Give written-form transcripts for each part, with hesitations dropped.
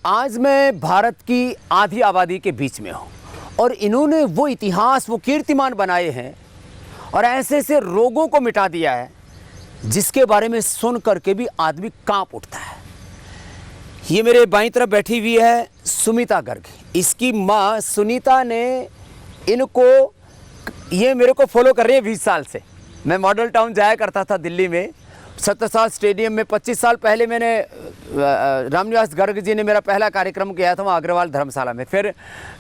आज मैं भारत की आधी आबादी के बीच में हूँ और इन्होंने वो इतिहास, वो कीर्तिमान बनाए हैं और ऐसे ऐसे रोगों को मिटा दिया है जिसके बारे में सुन करके भी आदमी कांप उठता है। ये मेरे बाईं तरफ बैठी हुई है सुमिता गर्ग। इसकी माँ सुनीता ने इनको, ये मेरे को फॉलो कर रही है 20 साल से। मैं मॉडल टाउन जाया करता था दिल्ली में, सत्यसाल स्टेडियम में 25 साल पहले मैंने रामनिवास गर्ग जी ने मेरा पहला कार्यक्रम किया था वहाँ अग्रवाल धर्मशाला में। फिर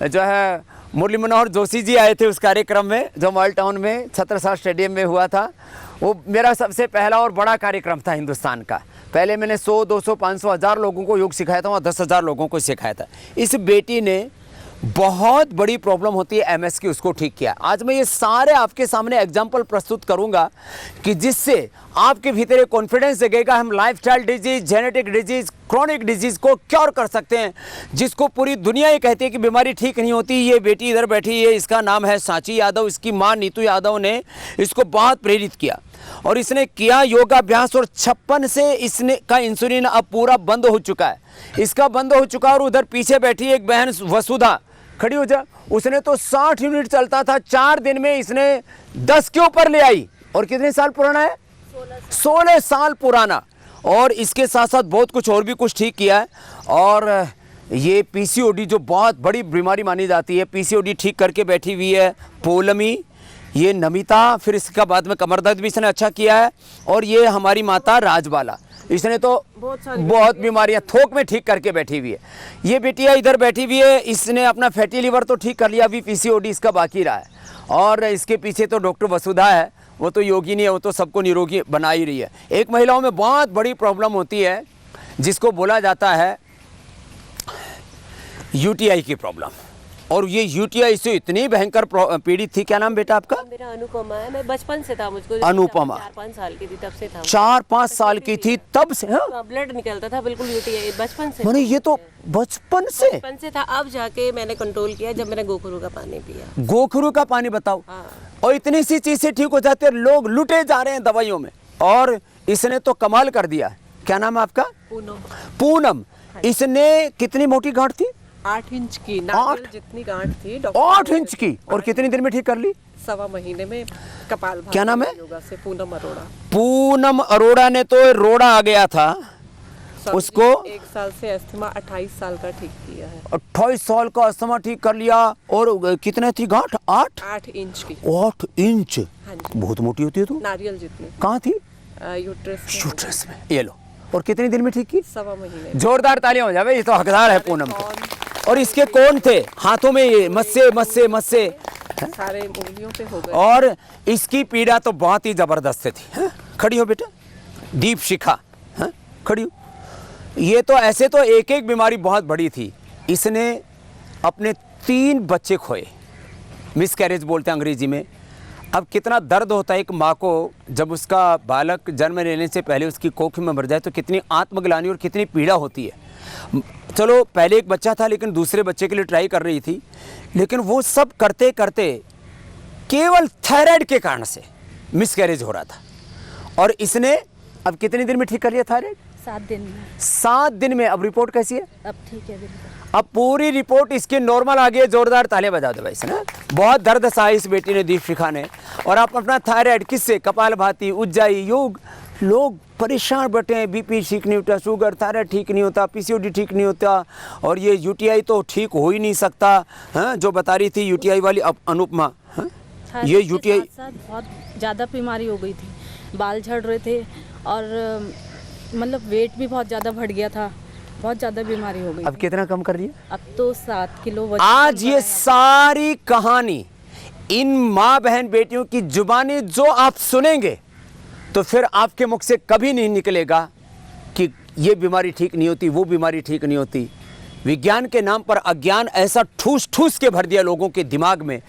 जो है मुरली मनोहर जोशी जी आए थे उस कार्यक्रम में जो मॉडल टाउन में सत्यसाल स्टेडियम में हुआ था। वो मेरा सबसे पहला और बड़ा कार्यक्रम था हिंदुस्तान का। पहले मैंने 100, 200, 500, 1000 लोगों को योग सिखाया था, वहाँ 10,000 लोगों को सिखाया था। इस बेटी ने बहुत बड़ी प्रॉब्लम होती है एमएस की, उसको ठीक किया। आज मैं ये सारे आपके सामने एग्जाम्पल प्रस्तुत करूंगा कि जिससे आपके भीतर एक कॉन्फिडेंस जगेगा। हम lifestyle disease, genetic disease, chronic disease को क्योर कर सकते हैं, जिसको पूरी दुनिया ये कहती है कि बीमारी ठीक नहीं होती। ये बेटी इधर बैठी है, इसका नाम है सांची यादव। इसकी माँ नीतू यादव ने इसको बहुत प्रेरित किया और इसने किया योगाभ्यास और 56 से इसने का इंसुलिन अब पूरा बंद हो चुका है। इसका बंद हो चुका। और उधर पीछे बैठी एक बहन वसुधा, खड़ी हो जा। उसने तो 60 यूनिट चलता था, 4 दिन में इसने 10 के ऊपर ले आई। और कितने साल पुराना है? 16 साल पुराना। और इसके साथ साथ बहुत कुछ और भी कुछ ठीक किया है। और ये पीसीओडी जो बहुत बड़ी बीमारी मानी जाती है, पीसीओडी ठीक करके बैठी हुई है पौलमी, ये नमिता। फिर इसका बाद में कमर दर्द भी इसने अच्छा किया है। और ये हमारी माता राजबाला, इसने तो बहुत बीमारियां थोक में ठीक करके बैठी हुई है। ये बेटिया इधर बैठी हुई है, इसने अपना फैटी लिवर तो ठीक कर लिया, अभी पीसीओडी इसका बाकी रहा है। और इसके पीछे तो डॉक्टर वसुधा है, वो तो योगिनी है, वो तो सबको निरोगी बना ही रही है। एक महिलाओं में बहुत बड़ी प्रॉब्लम होती है जिसको बोला जाता है यूटीआई की प्रॉब्लम। और ये यूटीआई से इतनी भयंकर पीड़ित थी। क्या नाम बेटा आपका? मेरा अनुपमा है। मैं बचपन से था, मुझको अनुपमा 4-5 साल की थी तब से था। 4-5 साल की थी तब से? हाँ, ब्लड निकलता था बिल्कुल यूटीआई बचपन से। मैंने ये तो बचपन से था। अब जाके मैंने कंट्रोल किया जब मैंने गोखरू का पानी पिया। गोखरू का पानी बताओ। हाँ। और इतनी सी चीज से ठीक हो जाते हैं, लोग लुटे जा रहे हैं दवाइयों में। और इसने तो कमाल कर दिया। क्या नाम है आपका? पूनम। इसने कितनी मोटी गांठ थी? 8 इंच की, नारियल जितनी गांठ थी। 8 इंच की। और कितनी देर में ठीक कर ली? 1.25 महीने में। कपालभाति। क्या नाम है? योगा से पूनम अरोड़ा। पूनम अरोड़ा ने तो रोड़ा आ गया था उसको। 1 साल से अस्थमा 28 साल का ठीक किया है। 28 साल का अस्थमा ठीक कर लिया। और कितने थी गांठ? 8 इंच की। 8 इंच। हाँ जी। बहुत मोटी होती है तो। नारियल जितनी। कहाँ थी? यूट्रस में। ये लो। और कितने दिन में ठीक की? 1.25 महीने। जोरदार तालियां हो जावे, ये तो हकदार है पूनम को। और इसके कौन थे हाथों में? ये मस्से सारे उंगलियों पे हो गए। और इसकी पीड़ा तो बहुत ही जबरदस्त थी। है? खड़ी हो बेटा, दीप शिखा। है? खड़ी हो। ये तो ऐसे तो एक एक बीमारी बहुत बड़ी थी। इसने अपने 3 बच्चे खोए, मिसकैरेज बोलते हैं अंग्रेजी में। अब कितना दर्द होता है एक माँ को जब उसका बालक जन्म लेने से पहले उसकी कोख में मर जाए, तो कितनी आत्मग्लानि और कितनी पीड़ा होती है। चलो पहले एक बच्चा था लेकिन दूसरे बच्चे के लिए ट्राई कर रही थी, लेकिन वो सब करते करते केवल थायराइड के कारण से मिसकैरेज हो रहा था। और इसने अब कितने दिन में ठीक कर लिया थायराइड? 7 दिन में। 7 दिन में। अब रिपोर्ट कैसी है? अब ठीक है बिल्कुल। अब पूरी रिपोर्ट इसकी नॉर्मल आ गई है। जोरदार तालियां बजा दो भाई से ना। बहुत दर्द सहा इस बेटी ने, दीप शिखा ने। और आप अपना थायराइड किससे? कपालभाति, उज्जाई, योग। लोग परेशान बैठे हैं, बीपी ठीक नहीं होता, शुगर, थायराइड ठीक नहीं होता, पीसीओडी ठीक नहीं होता, और ये यूटीआई तो ठीक हो ही नहीं सकता। हाँ, जो बता रही थी यूटीआई वाली अब अनुपमा। हाँ? ये यूटीआई बहुत ज़्यादा बीमारी हो गई थी, बाल झड़ रहे थे और मतलब वेट भी बहुत ज़्यादा बढ़ गया था, बहुत ज़्यादा बीमारी हो गई। अब कितना कम कर लिया? अब तो 7 किलो वजन। आज ये सारी कहानी इन माँ बहन बेटियों की जुबानी जो आप सुनेंगे तो फिर आपके मुख से कभी नहीं निकलेगा कि ये बीमारी ठीक नहीं होती, वो बीमारी ठीक नहीं होती। विज्ञान के नाम पर अज्ञान ऐसा ठूस ठूस के भर दिया लोगों के दिमाग में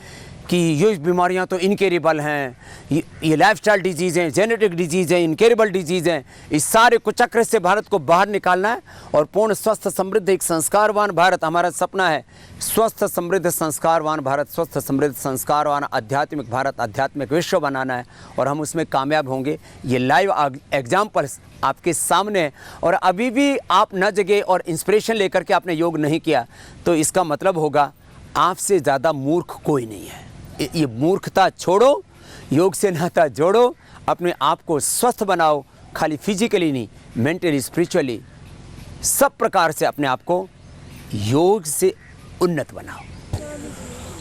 कि ये बीमारियां तो इनकेरेबल हैं, ये लाइफस्टाइल डिजीज़ हैं, जेनेटिक डिजीज़ हैं, इनकेरेबल डिजीज़ हैं। इस सारे कुचक्र से भारत को बाहर निकालना है और पूर्ण स्वस्थ समृद्ध एक संस्कारवान भारत हमारा सपना है। स्वस्थ समृद्ध संस्कारवान भारत, स्वस्थ समृद्ध संस्कारवान आध्यात्मिक भारत, आध्यात्मिक विश्व बनाना है और हम उसमें कामयाब होंगे। ये लाइव एग्जाम्पल्स आपके सामने है और अभी भी आप न जगे और इंस्पिरेशन लेकर के आपने योग नहीं किया तो इसका मतलब होगा आपसे ज़्यादा मूर्ख कोई नहीं है। ये मूर्खता छोड़ो, योग से नाता जोड़ो, अपने आप को स्वस्थ बनाओ, खाली फिजिकली नहीं, मेंटली, स्पिरिचुअली, सब प्रकार से अपने आप को योग से उन्नत बनाओ।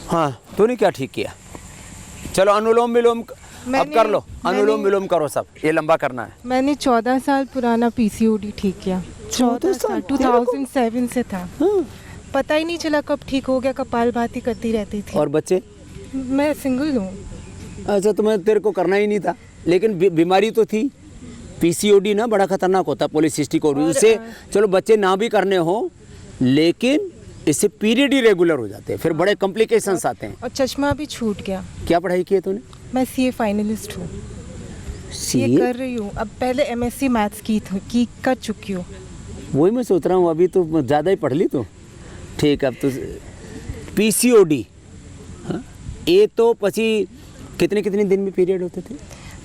हाँ, तूने क्या ठीक किया? चलो अनुलोम विलोम अब कर लो, अनुलोम विलोम करो, सब ये लंबा करना है। मैंने 14 साल पुराना पीसीओडी ठीक किया। 14 साल 2007 से था। पता ही नहीं चला कब ठीक हो गया, कपालभाति करती रहती थी। और बच्चे? मैं सिंगल हूँ। अच्छा, तुम्हें तेरे को करना ही नहीं था, लेकिन बीमारी तो थी। पीसीओडी ना बड़ा खतरनाक होता है, पॉलीसिस्टिक ओवरी। उससे चलो बच्चे ना भी करने हो, लेकिन इससे पीरियड ही रेगुलर हो जाते हैं, फिर बड़े कॉम्प्लिकेशंस आते हैं। और चश्मा भी छूट गया। क्या पढ़ाई की है तूने? मैं सीए फाइनलिस्ट हूँ। ये सीए कर रही हूँ। अब पहले एमएससी मैथ्स की कर चुकी हूँ। वही मैं सोच रहा हूँ, अभी तो ज़्यादा ही पढ़ ली तो। ठीक, अब तो पीसीओडी, हाँ, ये तो पची कितने दिन में पीरियड होते थे?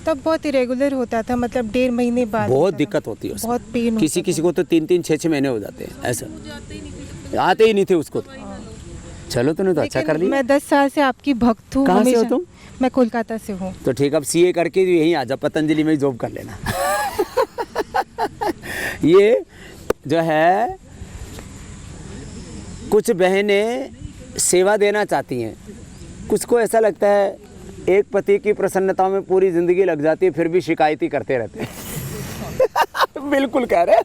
तब बहुत इरेगुलर होता था, मतलब 1.5 महीने बाद बहुत होता था। दिक्कत होती है उसमें। बहुत पेन किसी को तो 3 6 महीने हो जाते हैं, ऐसा आते ही नहीं थे उसको। चलो तूने तो अच्छा कर लिया। मैं 10 साल से आपकी भक्त हूँ। कहाँ से हो हमेशा। तुम? मैं कोलकाता से हूँ। तो ठीक, अब सीए करके यहीं आ जा, पतंजलि में ही जॉब कर लेना। ये जो है कुछ बहनें सेवा देना चाहती हैं, कुछ को ऐसा लगता है एक पति की प्रसन्नता में पूरी ज़िंदगी लग जाती है, फिर भी शिकायत ही करते रहते हैं। बिल्कुल कह रहे।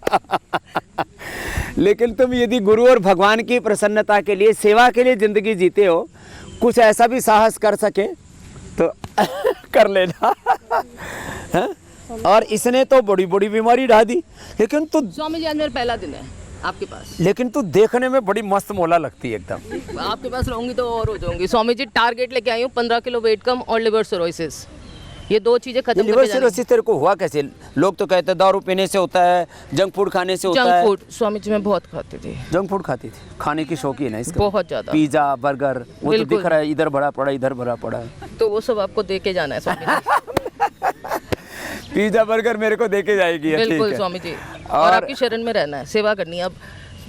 लेकिन तुम यदि गुरु और भगवान की प्रसन्नता के लिए, सेवा के लिए ज़िंदगी जीते हो, कुछ ऐसा भी साहस कर सके तो कर लेना। है? और इसने तो बड़ी बड़ी बीमारी ढा दी, लेकिन तू स्वामी जी आज मेरा पहला दिन है आपके पास। लेकिन तू देखने में बड़ी मस्त मोला लगती है एकदम। आपके पास रहूंगी तो और हो जाऊंगी। स्वामी जी टारगेट लेके आई हूँ 15 किलो वेट कम और लिवर सिरोसिस, ये 2 चीजें खत्म लिवर करके जानी। सिरोसिस तेरे को हुआ कैसे? लोग तो कहते हैं दारू पीने से होता है, जंक फूड खाने से होता जंक है। फूड स्वामी जी मैं बहुत खाती थी। जंक फूड खाती थी, खाने की शौकीन है इसका? बहुत ज्यादा। पिज्जा, बर्गर, वो तो बिल्कुल। दिख रहा है, इधर भरा पड़ा, इधर भरा पड़ा है। तो वो सब आपको दे के जाना है स्वामी जी। पिज्जा बर्गर मेरे को देके जाएगी। ठीक बिल्कुल है। स्वामी जी। और आपकी शरण में रहना है, सेवा करनी है। अब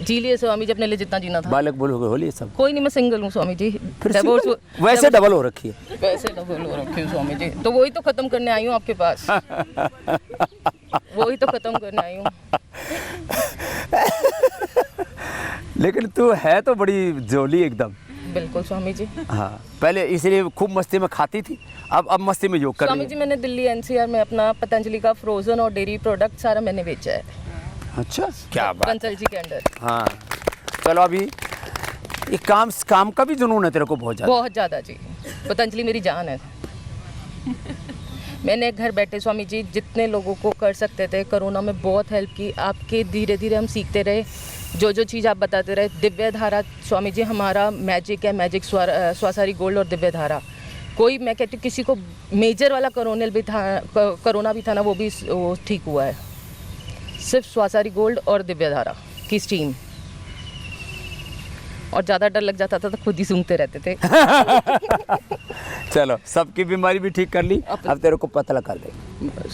जी लिए स्वामी जी अपने लिए जितना जीना था। बालक बोलोगे होली सब? कोई नहीं, मैं सिंगल हूँ स्वामी जी। फिर Divorce- single? वैसे डबल हो रखी है। वैसे डबल हो रखी हूँ स्वामी जी, तो वही तो खत्म करने आई हूँ आपके पास। वही तो खत्म करने आई हूँ। लेकिन तू है तो बड़ी जोली एकदम। बिल्कुल स्वामी जी। हाँ, पहले इसलिए खूब मस्ती में खाती थी, अब मस्ती में योग कर स्वामी रही जी है। मैंने दिल्ली एनसीआर में अपना पतंजलि का फ्रोजन और डेयरी प्रोडक्ट सारा मैंने बेचा है। अच्छा, क्या बात। कंसल जी के अंडर। हाँ, चलो अभी ये काम का भी जुनून है तेरे को बहुत ज़्यादा। बहुत ज़्यादा जी, पतंजलि मेरी जान है। मैंने घर बैठे स्वामी जी जितने लोगों को कर सकते थे, कोरोना में बहुत हेल्प की आपके। धीरे धीरे हम सीखते रहे, जो चीज़ आप बताते रहे। दिव्य धारा स्वामी जी हमारा मैजिक है, मैजिक स्वासारी गोल्ड और दिव्य धारा। कोई मैं कहती हूँ किसी को मेजर वाला कोरोना भी था ना, वो भी वो ठीक हुआ है। सिर्फ स्वासारी गोल्ड और दिव्य धारा की स्टीम। और ज़्यादा डर लग जाता था तो खुद ही सूंघते रहते थे। चलो, सबकी बीमारी भी ठीक कर ली, अब तेरे को पतला कर दे।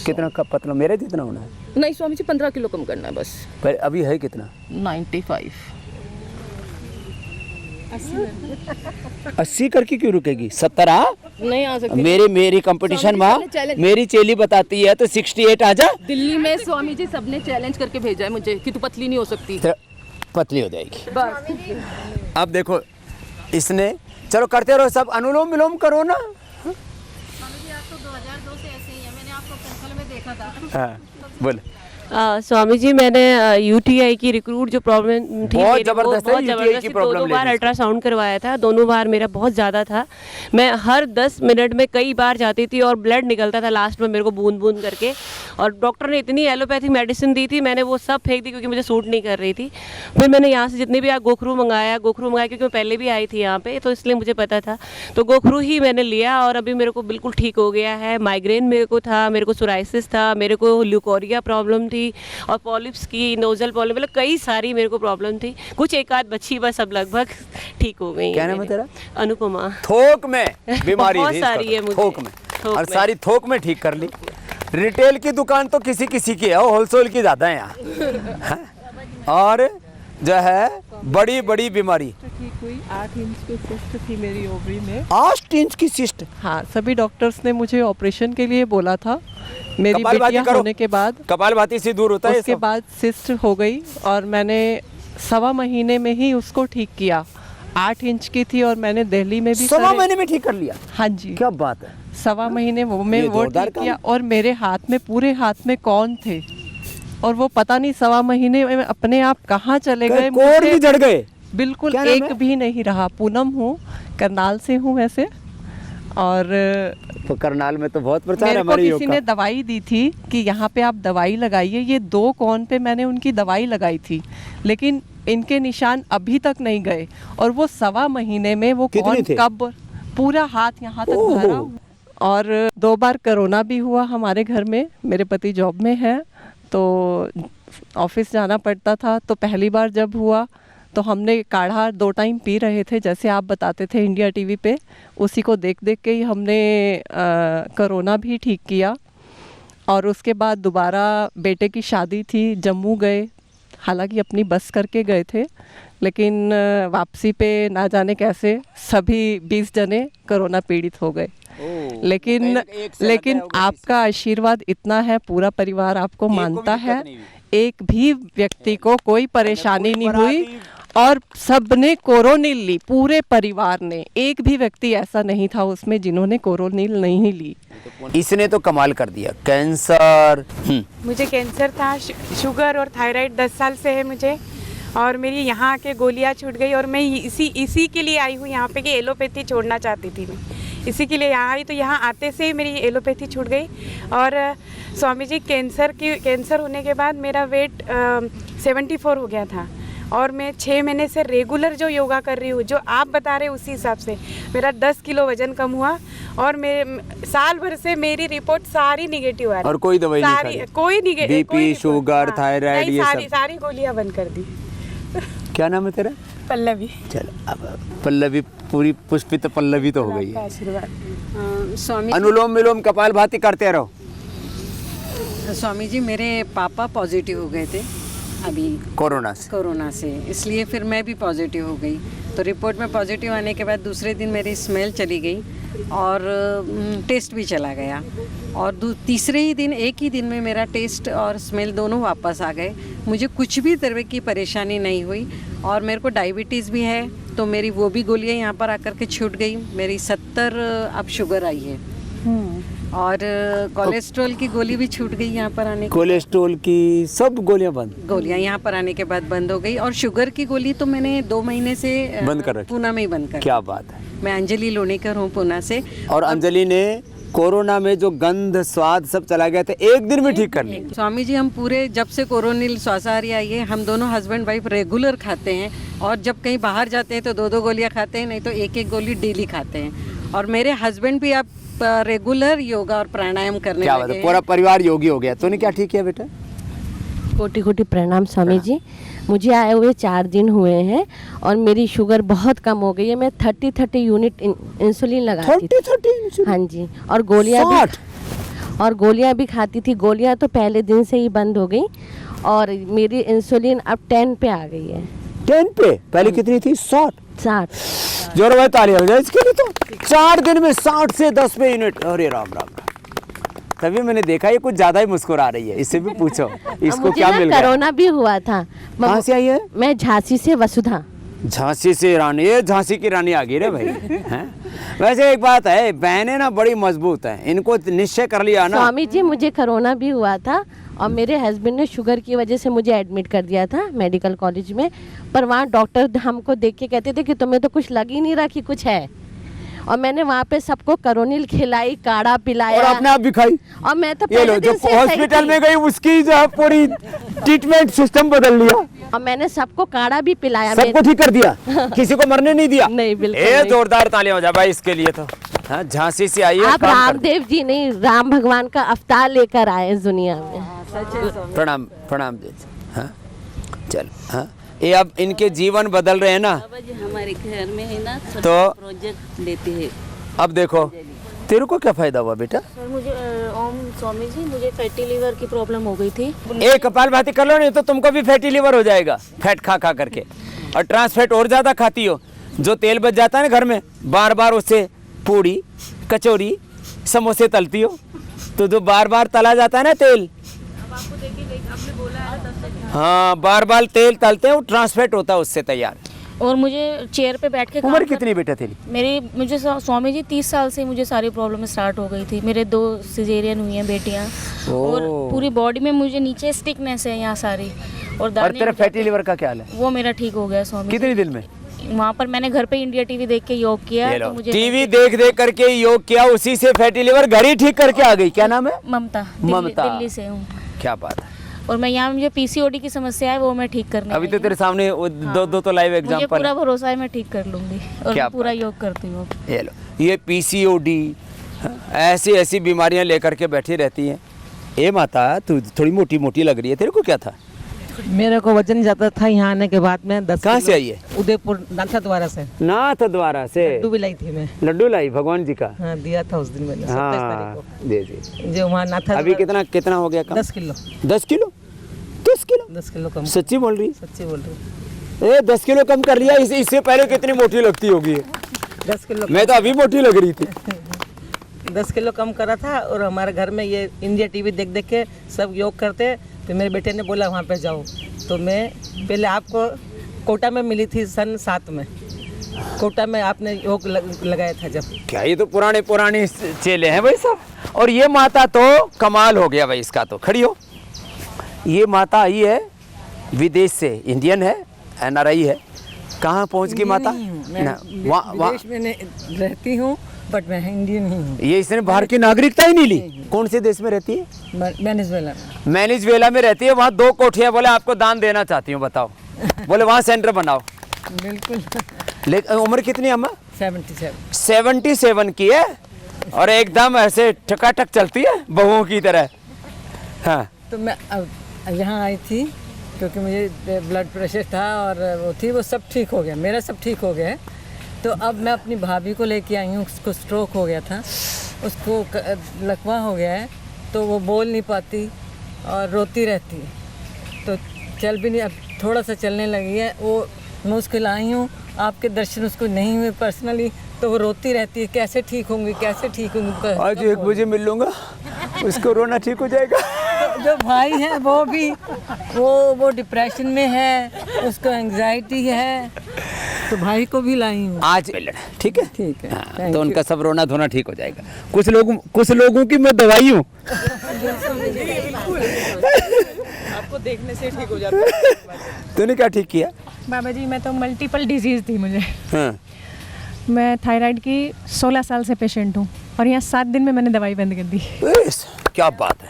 कितना का पतला? मेरे जितना होना है? नहीं स्वामी जी 15 किलो कम करना है बस। पर अभी है कितना? 95। 80 करके क्यों रुकेगी? 70 आ? नहीं आ सकती। मेरी कंपटीशन स्वामी जी, में चैलेंज- मेरी चेली बताती है तो 68 आ जा। दिल्ली में स्वामी जी सबने चैलेंज करके भेजा है मुझे कि तू पतली नहीं हो सकती। तो पतली हो जाएगी। बस अब देखो इसने, चलो करते रहो सब, अनुलोम विलोम करो ना। स्वामी जी आप तो 2002 से ऐसे ही है, मैंने आपको कंसल में देखा था। हाँ, बोल। स्वामी जी, मैंने यूटीआई की रिक्रूट जो प्रॉब्लम थी बहुत मेरी, वो जबरदस्त है बहुत UTI जबरदस्त की थी। प्रॉब्लम दोनों बार लेडीज को। अल्ट्रासाउंड करवाया था, दोनों बार मेरा बहुत ज़्यादा था। मैं हर 10 मिनट में कई बार जाती थी और ब्लड निकलता था लास्ट में मेरे को बूंद बूंद करके। और डॉक्टर ने इतनी एलोपैथिक मेडिसिन दी थी, मैंने वो सब फेंक दी क्योंकि मुझे सूट नहीं कर रही थी। फिर मैंने यहाँ से जितने भी गोखरू मंगाया क्योंकि मैं पहले भी आई थी यहाँ पे, तो इसलिए मुझे पता था। तो गोखरू ही मैंने लिया और अभी मेरे को बिल्कुल ठीक हो गया है। माइग्रेन मेरे को था, मेरे को सोराइसिस था, मेरे को ल्यूकोरिया प्रॉब्लम थी और पॉलिप्स की, नोजल प्रॉब्लम, मतलब कई सारी मेरे को प्रॉब्लम थी। कुछ एक आध बची, बस अब लगभग ठीक हो गई। क्या नाम है तेरा? अनुपमा। थोक में बीमारी बहुत थी इसका सारी तो, है मुझे। थोक में, थोक और में। सारी थोक में ठीक कर ली। रिटेल की दुकान तो किसी किसी की है, होलसेल की ज़्यादा है यहाँ। हैं? और जो है बड़ी बड़ी बीमारी, ठीक हुई। 8 इंच की सिस्ट थी मेरी ओवरी में। 8 इंच की सिस्ट। हाँ, सभी डॉक्टर्स ने मुझे ऑपरेशन के लिए बोला था। मेरी कपालभाति बेटियां करो। होने के बाद कपालभाति से दूर होता है ये उसके सब। बाद सिस्ट हो गई और मैंने 1.25 महीने में ही उसको ठीक किया। 8 इंच की थी और मैंने दिल्ली में भी 1.25 महीने में ठीक कर लिया। हाँ जी, क्या बात है। 1.25 महीने में ये वो जोरदार ठीक काम। किया। और मेरे हाथ में, पूरे हाथ में कौन थे और वो पता नहीं 1.25 महीने में अपने आप कहाँ चले गए। कोर भी जड़ गए। बिल्कुल क्या नाम एक है? भी नहीं रहा। पूनम हूँ, करनाल से हूँ वैसे। और तो करनाल में तो बहुत प्रचार है मेरे को हमारे योग किसी का। ने दवाई दी थी कि यहाँ पे आप दवाई लगाइए। ये 2 कोन पे मैंने उनकी दवाई लगाई थी, लेकिन इनके निशान अभी तक नहीं गए। और वो 1.25 महीने में वो कितने कौन थे? कब पूरा हाथ यहाँ तक ओहो। भरा हुआ। और 2 बार कोरोना भी हुआ हमारे घर में। मेरे पति जॉब में है तो ऑफिस जाना पड़ता था। तो पहली बार जब हुआ तो हमने काढ़ा 2 टाइम पी रहे थे, जैसे आप बताते थे इंडिया टीवी पे। उसी को देख देख के ही हमने कोरोना भी ठीक किया। और उसके बाद दोबारा बेटे की शादी थी, जम्मू गए। हालांकि अपनी बस करके गए थे, लेकिन वापसी पे ना जाने कैसे सभी 20 जने कोरोना पीड़ित हो गए। लेकिन एक से लेकिन लगा होगा आपका आशीर्वाद इतना है, पूरा परिवार आपको को भी मानता दिक्कत है। नहीं हुई। एक भी व्यक्ति को कोई परेशानी नहीं कोई हुई और सबने कोरोनिल ली। पूरे परिवार ने, एक भी व्यक्ति ऐसा नहीं था उसमें जिन्होंने कोरोनिल नहीं ली। इसने तो कमाल कर दिया। कैंसर। मुझे कैंसर था, शुगर और थायराइड 10 साल से है मुझे। और मेरी यहाँ आके गोलियाँ छूट गई और मैं इसी के लिए आई हूँ यहाँ पे कि एलोपैथी छोड़ना चाहती थी मैं। इसी के लिए यहाँ आई, तो यहाँ आते से ही मेरी एलोपैथी छूट गई। और स्वामी जी, कैंसर होने के बाद मेरा वेट 74 हो गया था। और मैं 6 महीने से रेगुलर जो योगा कर रही हूँ, जो आप बता रहे उसी हिसाब से मेरा 10 किलो वजन कम हुआ। और मेरे साल भर से मेरी रिपोर्ट सारी निगेटिव आ रही। और कोई दवाई नहीं सारी खाई? कोई बीपी, शुगर, थायराइड, ये सब? सारी गोलियां बंद कर दी। क्या नाम है तेरा? पल्लवी। चलो, अब पल्लवी पूरी पुष्पित पल्लवी तो हो गई है। आशीर्वाद। स्वामी अनुलोम विलोम कपालभाति करते रहो। स्वामी जी, मेरे पापा पॉजिटिव हो गए थे अभी कोरोना से। कोरोना से, इसलिए फिर मैं भी पॉजिटिव हो गई। तो रिपोर्ट में पॉजिटिव आने के बाद दूसरे दिन मेरी स्मेल चली गई और टेस्ट भी चला गया। और तीसरे ही दिन, एक ही दिन में मेरा टेस्ट और स्मेल दोनों वापस आ गए। मुझे कुछ भी तरह की परेशानी नहीं हुई। और मेरे को डायबिटीज़ भी है, तो मेरी वो भी गोलियां यहाँ पर आकर के छूट गई। मेरी 70 अब शुगर आई है। और कोलेस्ट्रॉल की गोली भी छूट गई यहाँ पर आने के। कोलेस्ट्रॉल की सब गोलियां बंद। गोलियां यहाँ पर आने के बाद बंद हो गई। और शुगर की गोली तो मैंने 2 महीने से बंद कर रखी। पूना में ही बंद कर। क्या बात है। मैं अंजलि लोणीकर हूँ पूना से। और अंजलि ने कोरोना में जो गंध स्वाद सब चला गया था, एक दिन में ठीक कर ली। स्वामी जी, हम पूरे जब से कोरोनिल स्वासाहारी आई है, हम दोनों हस्बैंड वाइफ रेगुलर खाते हैं। और जब कहीं बाहर जाते हैं तो 2-2 गोलियां खाते हैं, नहीं तो 1-1 गोली डेली खाते हैं। और मेरे हस्बैंड भी अब रेगुलर योगा और प्राणायाम करने क्या बात लगे है, हैं। पूरा परिवार योगी हो गया। तूने क्या ठीक किया बेटा? कोटि कोटि प्रणाम स्वामी जी। मुझे आए हुए 4 दिन हुए हैं और मेरी शुगर बहुत कम हो गई है। मैं 30 यूनिट इंसुलिन लगाती थी। 30 हाँ जी। और गोलियां भी खाती थी। गोलियां तो पहले दिन से ही बंद हो गई और मेरी इंसुलिन अब 10 पे आ गई है। 10 पे? पहले कितनी थी? 60। 60। जोर भाई ताली हो जाए इसके लिए। तो 4 दिन में 60 से 10 पे यूनिट। अरे राम राम राम। तभी मैंने देखा ये कुछ ज्यादा ही मुस्कुरा रही है। इससे भी पूछो इसको मुझे क्या ना मिल गया। कोरोना भी हुआ था। कहाँ से आई है? मैं झांसी से वसुधा। झांसी से रानी, ये झांसी की रानी आ गई रे भाई हैं। वैसे एक बात है, बहनें ना बड़ी मजबूत हैं, इनको निश्चय कर लिया ना। स्वामी जी मुझे कोरोना भी हुआ था और मेरे हस्बैंड ने शुगर की वजह से मुझे एडमिट कर दिया था मेडिकल कॉलेज में, पर वहाँ डॉक्टर हमको देख के कहते थे कि तुम्हें तो कुछ लग ही नहीं रहा कि कुछ है, और मैंने वहाँ पे सबको करोनिल खिलाई, काढ़ा पिलाया और अपने आप भी खाई। और मैं तो ये लो, पहले जो दिन से सही हॉस्पिटल थी। में गई उसकी जो है पूरी ट्रीटमेंट सिस्टम बदल लिया, और मैंने सबको काढ़ा भी पिलाया। सबको ठीक कर दिया, किसी को मरने नहीं दिया। नहीं, बिल्कुल ये नहीं। जोरदार तालियां हो जाए भाई इसके लिए तो। हाँ, झांसी से आई है, आप काम कर- रामदेव जी नहीं, राम भगवान का अवतार लेकर आए इस दुनिया में। प्रणाम प्रणाम जी। हाँ चल, हाँ ये अब इनके जीवन बदल रहे हैं ना, बाबा जी हमारे घर में है ना तो प्रोजेक्ट लेते हैं। अब देखो तेरे को क्या फायदा हुआ बेटा? सर मुझे ओम स्वामी जी, मुझे फैटी लीवर की प्रॉब्लम हो गई थी। एक कपालभाति कर लो, नहीं तो तुमको भी फैटी लिवर हो जाएगा, फैट खा खा करके। और ट्रांस फैट और ज़्यादा खाती हो, जो तेल बच जाता है ना घर में, बार बार उससे पूड़ी कचौरी समोसे तलती हो, तो जो बार बार तला जाता है ना तेल, हाँ बार बार तेल तलते हैं, वो ट्रांस फैट होता है उससे तैयार। और मुझे चेयर पे बैठ के उम्र कितनी बेटा तेरी? मुझे स्वामी जी 30 साल से मुझे सारी प्रॉब्लम स्टार्ट हो गई थी। मेरे 2 सिजेरियन हुई हैं बेटियां, और पूरी बॉडी में मुझे नीचे स्टिकनेस है यहाँ सारी, और और तेरा फैटी लिवर का क्या हाल है? वो मेरा ठीक हो गया स्वामी कितने दिन में? जी। वहाँ पर मैंने घर पे इंडिया टीवी देख के योग किया, तो मुझे टीवी देख देख करके योग किया, उसी से फैटी लिवर घर ही ठीक करके आ गई। क्या नाम है? ममता, ममता। दिल्ली से हूँ। क्या बात है। और मैं यहाँ, मुझे पीसीओडी की समस्या है, वो मैं ठीक करने अभी आई तो हूँ। तेरे सामने वो दो तो लाइव मुझे एग्जांपल पूरा भरोसा है मैं ठीक कर लूंगी, और क्या मैं पूरा बात। योग करती हूँ। ये लो, ये पीसीओडी ऐसी ऐसी बीमारियां लेकर के बैठी रहती हैं। ए माता, तू थोड़ी मोटी मोटी लग रही है, तेरे को क्या था? मेरे को वजन ज्यादा था यहाँ आने के बाद में 10 कहाँ से आई है? उदयपुर नाथा द्वारा से नाथ द्वारा से लड्डू भी लाई थी मैं। लड्डू लाई भगवान जी का। हाँ दिया था उस दिन मैंने 27 हाँ तारीख दे दे। को जो वहाँ नाथा अभी कितना कितना हो गया कम? 10 किलो 10 किलो 10 किलो 10 किलो कम। सच्ची बोल रही? सच्ची बोल रही ए 10 किलो कम कर लिया। इससे पहले कितनी मोटी लगती होगी? 10 किलो मैं तो अभी मोटी लग रही थी। 10 किलो कम करा था। और हमारे घर में ये इंडिया टीवी देख देख के सब योग करते, तो मेरे बेटे ने बोला वहाँ पे जाओ, तो मैं पहले आपको कोटा में मिली थी सन 7 में, कोटा में आपने योग लगाया था जब। क्या ये तो पुराने पुराने चेले हैं भाई साहब। और ये माता तो कमाल हो गया भाई इसका तो। खड़ी हो, ये माता आई है विदेश से, इंडियन है, एनआरआई है। कहाँ पहुँच गई माता? विदेश में रहती हूँ, बट मैं इंडियन ही हूँ। ये इसने बाहर की नागरिकता ही नहीं ली। कौन से देश में रहती है? वेनेजुएला। वेनेजुएला में रहती है। वहाँ 2 कोठियाँ, बोले आपको दान देना चाहती हूँ, बताओ। बोले वहाँ सेंटर बनाओ। बिल्कुल। लेकिन उम्र कितनी है अम्मा? 77 की है, और एकदम ऐसे ठकाठक चलती है बहुओं की तरह। हाँ तो मैं अब यहाँ आई थी क्योंकि मुझे ब्लड प्रेशर था और वो थी, वो सब ठीक हो गया, मेरा सब ठीक हो गया है। तो अब मैं अपनी भाभी को लेके आई हूँ, उसको स्ट्रोक हो गया था, उसको लकवा हो गया है, तो वो बोल नहीं पाती और रोती रहती है, तो चल भी नहीं, अब थोड़ा सा चलने लगी है। वो मैं उसको लाई हूँ, आपके दर्शन उसको नहीं हुए पर्सनली, तो वो रोती रहती है, कैसे ठीक होंगी, कैसे ठीक होंगी। आज 1 बजे मिल लूँगा, उसको रोना ठीक हो जाएगा। जो भाई है वो भी वो डिप्रेशन में है, उसको एंग्जाइटी है, तो भाई को भी लाई हूँ आज। ठीक है, ठीक है। हाँ, तो उनका सब रोना धोना ठीक हो जाएगा। कुछ लोगों की मैं दवाई हूँ। आपको देखने से ठीक हो जाता है। तूने क्या ठीक किया? बाबा जी मैं तो मल्टीपल डिजीज़ थी मुझे। हाँ। मैं थायराइड की 16 साल से पेशेंट हूँ, और यहाँ 7 दिन में मैंने दवाई बंद कर दी। क्या बात है।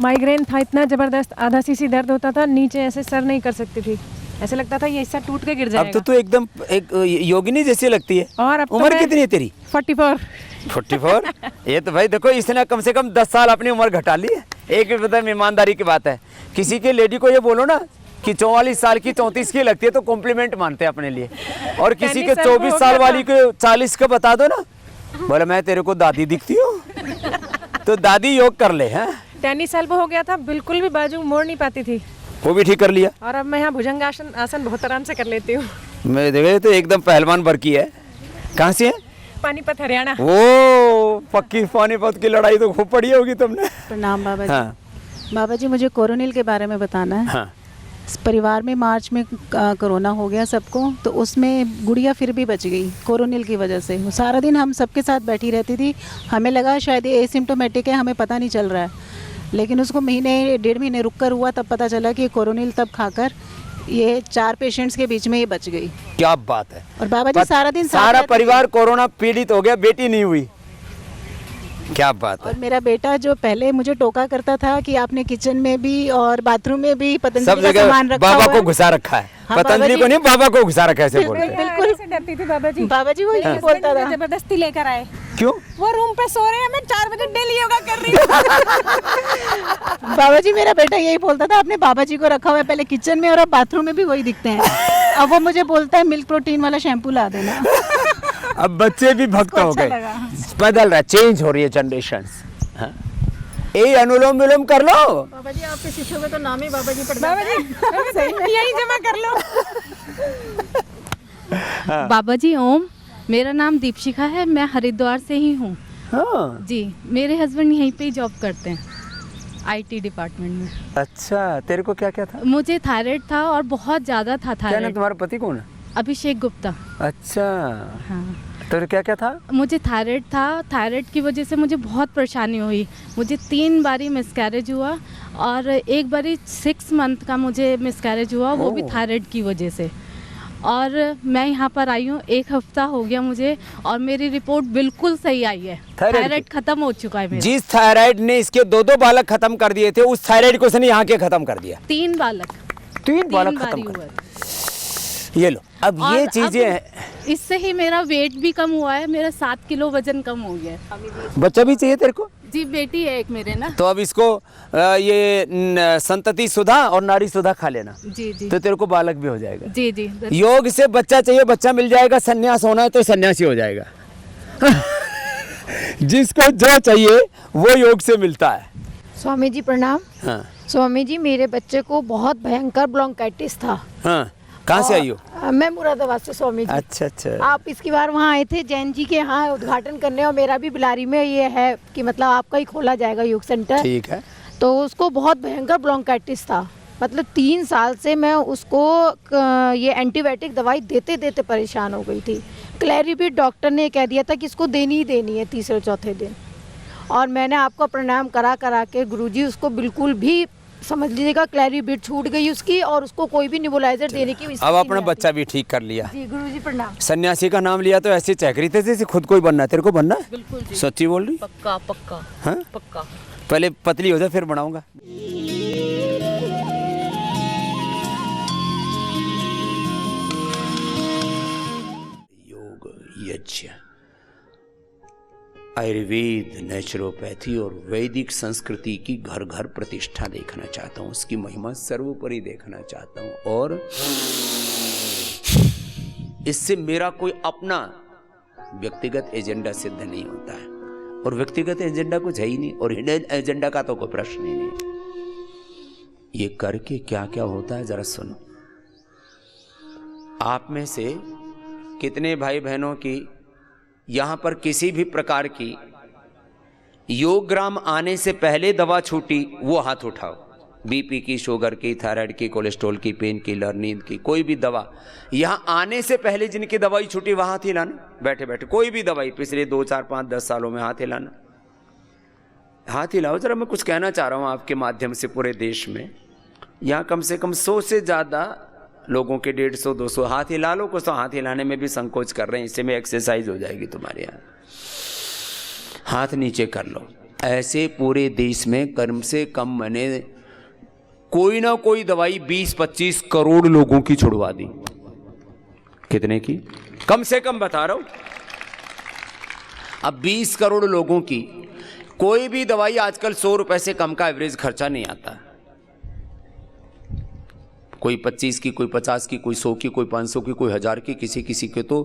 माइग्रेन था इतना ज़बरदस्त, आधा सीसी दर्द होता था, नीचे ऐसे सर नहीं कर सकती थी, ऐसे लगता था ये हिस्सा टूट के गिर जाएगा। अब तो तू एकदम एक योगिनी जैसी लगती है। और अब तो उम्र मैं कितनी है तेरी? 44। ये तो भाई देखो, इसने कम से कम 10 साल अपनी उम्र घटा ली है। एक भी पता, ईमानदारी की बात है, किसी के लेडी को ये बोलो ना कि 44 साल की 34 की लगती है तो कॉम्प्लीमेंट मानते हैं अपने लिए, और किसी के 24 साल वाली को 40 का बता दो ना, बोले मैं तेरे को दादी दिखती हूँ, तो दादी योग कर ले। हैं 10 साल वो हो गया था, बिल्कुल भी बाजू मोड़ नहीं पाती थी, वो भी ठीक कर लिया। और अब मैं यहाँ भुजंग आसन बहुत आराम से कर लेती हूँ। मैं देखे तो एकदम पहलवान वर्की है। कहाँ से है? पानीपत हरियाणा। ओ पक्की पानीपत की लड़ाई तो खूब पड़ी होगी तुमने। प्रणाम बाबा जी। हाँ बाबा जी मुझे कोरोनिल के बारे में बताना है। हाँ परिवार में मार्च में कोरोना हो गया सबको, तो उसमें गुड़िया फिर भी बच गई कोरोनिल की वजह से। वो सारा दिन हम सबके साथ बैठी रहती थी, हमें लगा शायद ये एसिम्टोमेटिक है, हमें पता नहीं चल रहा है, लेकिन उसको महीने 1.5 महीने रुक कर हुआ, तब पता चला कि कोरोनिल तब खाकर ये 4 पेशेंट्स के बीच में ये बच गई। क्या बात है। और बाबा जी सारा दिन साथ सारा रहते थे। परिवार कोरोना पीड़ित हो गया, बेटी नहीं हुई। क्या बात है। और मेरा बेटा जो पहले मुझे टोका करता था कि आपने किचन में भी और बाथरूम में भी सब पतंजलि का जगह सामान रखा बाबा हुआ को है। घुसा रखा है। हाँ, पतंजलि बाबा को जी- नहीं, बाबा को घुसा रखा है, ऐसे बोलते हैं। बिल्कुल से डरती थी बाबा जी। बाबा जी वो यही बोलता था। जबरदस्ती लेकर आए, क्यों? वो रूम पे सो रहे हैं, मैं 4 बजे डेली योगा कर रही हूँ। बाबा जी मेरा बेटा यही बोलता था, आपने बाबा जी को रखा हुआ है पहले किचन में और अब बाथरूम में भी वही दिखते हैं। अब वो मुझे बोलता है मिल्क प्रोटीन वाला शैम्पू ला देना। अब बच्चे भी भक्त हो अच्छा गए। लगा। बदल रहा है, चेंज हो रही है जनरेशन। ये अनुलोम विलोम कर लो। बाबा जी आपके शिष्यों में तो नाम ही बाबा जी पड़ता बाबा जी यही जमा कर लो। बाबा जी ओम, मेरा नाम दीपशिखा है, मैं हरिद्वार से ही हूँ। हाँ। जी, मेरे हस्बैंड यहीं पे ही जॉब करते हैं, आईटी डिपार्टमेंट में। अच्छा, तेरे को क्या क्या था? मुझे थायराइड था और बहुत ज़्यादा था क्या नाम थायराइड। तुम्हारा पति कौन है? अभिषेक गुप्ता। अच्छा, हाँ, तो क्या क्या था? मुझे थायराइड था, थायराइड की वजह से मुझे बहुत परेशानी हुई। मुझे 3 बारी मिसकैरेज हुआ और एक बारी 6 मंथ का मुझे मिसकैरेज हुआ, वो भी थायराइड की वजह से। और मैं यहाँ पर आई हूँ, 1 हफ्ता हो गया मुझे और मेरी रिपोर्ट बिल्कुल सही आई है। थायराइड खत्म हो चुका है मेरा। जिस थायराइड ने इसके 2 बालक खत्म कर दिए थे, उस थायराइड को इसने यहाँ के खत्म कर दिया। 3 बालक। 3 बालक बारी खत्म कर हुआ। ये लो, अब और ये चीजें हैं। इससे ही मेरा वेट भी कम हुआ है, मेरा 7 किलो वजन कम हो गया है। बच्चा भी चाहिए तेरे को? जी, बेटी है एक मेरे ना। तो अब इसको संतति सुधा और नारी सुधा खा लेना। जी जी तो तेरे को बालक भी हो जाएगा। जी जी। योग से बच्चा चाहिए, बच्चा मिल जाएगा। सन्यास होना है तो सन्यासी हो जाएगा। जिसको जो चाहिए वो योग से मिलता है। स्वामी जी प्रणाम। हाँ स्वामी जी मेरे बच्चे को बहुत भयंकर ब्रोंकाइटिस था। हाँ, कहाँ से आई हो? मैं मुरादाबाद से स्वामी जी। अच्छा अच्छा। आप इसकी बार वहाँ आए थे जैन जी के यहाँ उद्घाटन करने, और मेरा भी बिलारी में ये है कि मतलब आपका ही खोला जाएगा योग सेंटर। ठीक है। तो उसको बहुत भयंकर ब्रोंकाइटिस था, मतलब 3 साल से मैं उसको ये एंटीबायोटिक दवाई देते देते परेशान हो गई थी। क्लैरिबिट डॉक्टर ने कह दिया था कि इसको देनी ही देनी है 3-4 दिन, और मैंने आपको प्रणाम करा करा के गुरुजी उसको बिल्कुल भी समझ लीजिएगा क्लैरिबिट छूट गई उसकी, और उसको कोई भी निबुलाइजर देने की अब अपना बच्चा भी ठीक कर लिया। जी गुरुजी प्रणाम। सन्यासी का नाम लिया तो ऐसे चहकरी थे जैसे खुद को ही बनना है। तेरे को बनना है? बिल्कुल जी। सच्ची बोल रही? पक्का पक्का। हाँ? पक्का। पहले पतली हो जाए फिर बनाऊंगा। योग, यज्ञ, आयुर्वेद, नेचुरोपैथी और वैदिक संस्कृति की घर घर प्रतिष्ठा देखना चाहता हूँ, उसकी महिमा सर्वोपरि देखना चाहता हूँ। और इससे मेरा कोई अपना व्यक्तिगत एजेंडा सिद्ध नहीं होता है, और व्यक्तिगत एजेंडा कुछ है ही नहीं, और हिडन एजेंडा का तो कोई प्रश्न ही नहीं। ये करके क्या क्या होता है जरा सुनो। आप में से कितने भाई बहनों की यहां पर किसी भी प्रकार की योग ग्राम आने से पहले दवा छूटी, वो हाथ उठाओ। बीपी की, शुगर की, थायराइड की, कोलेस्ट्रॉल की, पेन किलर, नींद की, कोई भी दवा यहां आने से पहले जिनकी दवाई छूटी वहां हाथ हिलाना। बैठे बैठे कोई भी दवाई पिछले 2, 4, 5, 10 सालों में हाथ हिलाना। हाथ हिलाओ जरा। मैं कुछ कहना चाह रहा हूं आपके माध्यम से पूरे देश में। यहाँ कम से कम 100 से ज़्यादा लोगों के 150, 200 हाथ हिला लो। कुछ तो हाथ हिलाने में भी संकोच कर रहे हैं, इससे में एक्सरसाइज हो जाएगी तुम्हारे यहाँ। हाथ नीचे कर लो। ऐसे पूरे देश में कम से कम मैंने कोई ना कोई दवाई 20-25 करोड़ लोगों की छुड़वा दी। कितने की? कम से कम बता रहा हूं। अब 20 करोड़ लोगों की कोई भी दवाई आजकल 100 रुपए से कम का एवरेज खर्चा नहीं आता। कोई 25 की, कोई 50 की, कोई 100 की, कोई 500 की, कोई 1000 की, किसी किसी के तो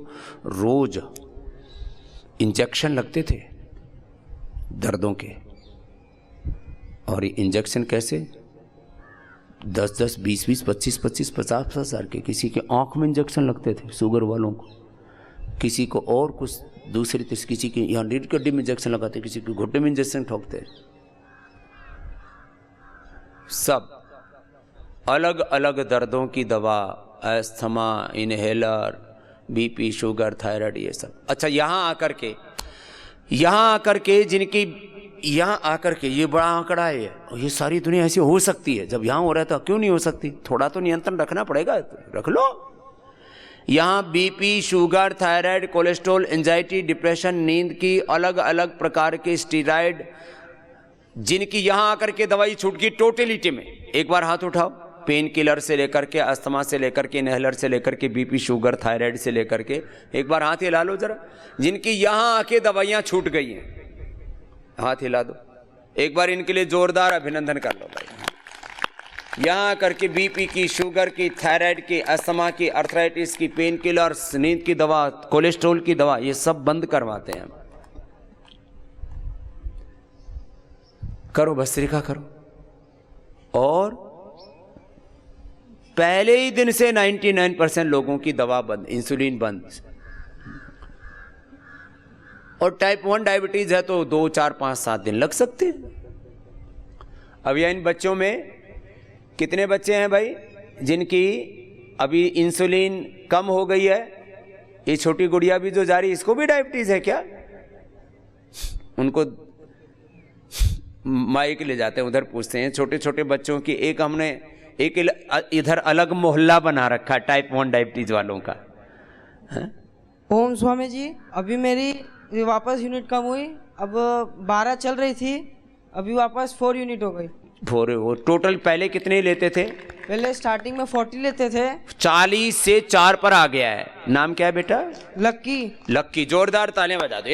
रोज इंजेक्शन लगते थे दर्दों के। और ये इंजेक्शन कैसे? 10-10, 20-20, 25-25, 50 हजार के। किसी के आंख में इंजेक्शन लगते थे शुगर वालों को, किसी को और कुछ दूसरी तीसरी, किसी के यहाँ रीढ़ की हड्डी में इंजेक्शन लगाते, किसी के घुटने में इंजेक्शन ठोकते। सब अलग अलग दर्दों की दवा, asthma, inhaler, BP, sugar, thyroid, ये सब। अच्छा, यहाँ आकर के जिनकी यहाँ आकर के ये बड़ा आंकड़ा है, ये सारी दुनिया ऐसी हो सकती है, जब यहाँ हो रहा था क्यों नहीं हो सकती? थोड़ा तो नियंत्रण रखना पड़ेगा, तो रख लो। यहाँ BP, sugar, thyroid, cholesterol, anxiety, depression, नींद की अलग अलग प्रकार के स्टीरॉयड, जिनकी यहाँ आकर के दवाई छूट गई टोटलिटी में। एक बार हाथ उठाओ। पेन किलर से लेकर के, अस्थमा से लेकर के, इनहेलर से लेकर के, बीपी, शुगर, थायराइड से लेकर के, एक बार हाथ हिला लो जरा, जिनकी यहाँ आके दवाइयाँ छूट गई हैं, हाथ हिला दो। एक बार इनके लिए जोरदार अभिनंदन कर लो भाई। यहाँ करके बीपी की, शुगर की, थायराइड की, अस्थमा की, अर्थराइटिस की, पेन किलर्स, नींद की दवा, कोलेस्ट्रॉल की दवा, ये सब बंद करवाते हैं। करो भस्त्रिका करो। और पहले ही दिन से 99% लोगों की दवा बंद, इंसुलिन बंद। और टाइप 1 डायबिटीज है तो 2, 4, 5, 7 दिन लग सकते हैं। अब यह इन बच्चों में कितने बच्चे हैं भाई जिनकी अभी इंसुलिन कम हो गई है? ये छोटी गुड़िया भी जो जा रही, इसको भी डायबिटीज है क्या? उनको माइक ले जाते हैं, उधर पूछते हैं छोटे छोटे बच्चों की। हमने एक इधर अलग मोहल्ला बना रखा टाइप 1 डायबिटीज वालों का। ओम स्वामी जी, अभी मेरी वापस यूनिट कम हुई, अब 12 चल रही थी, अभी वापस 4 यूनिट हो गई। 4 वो टोटल पहले कितने लेते थे? पहले स्टार्टिंग में 40 लेते थे, 40 से 4 पर आ गया है। नाम क्या है बेटा? लक्की। लक्की, जोरदार तालियां बजा दो।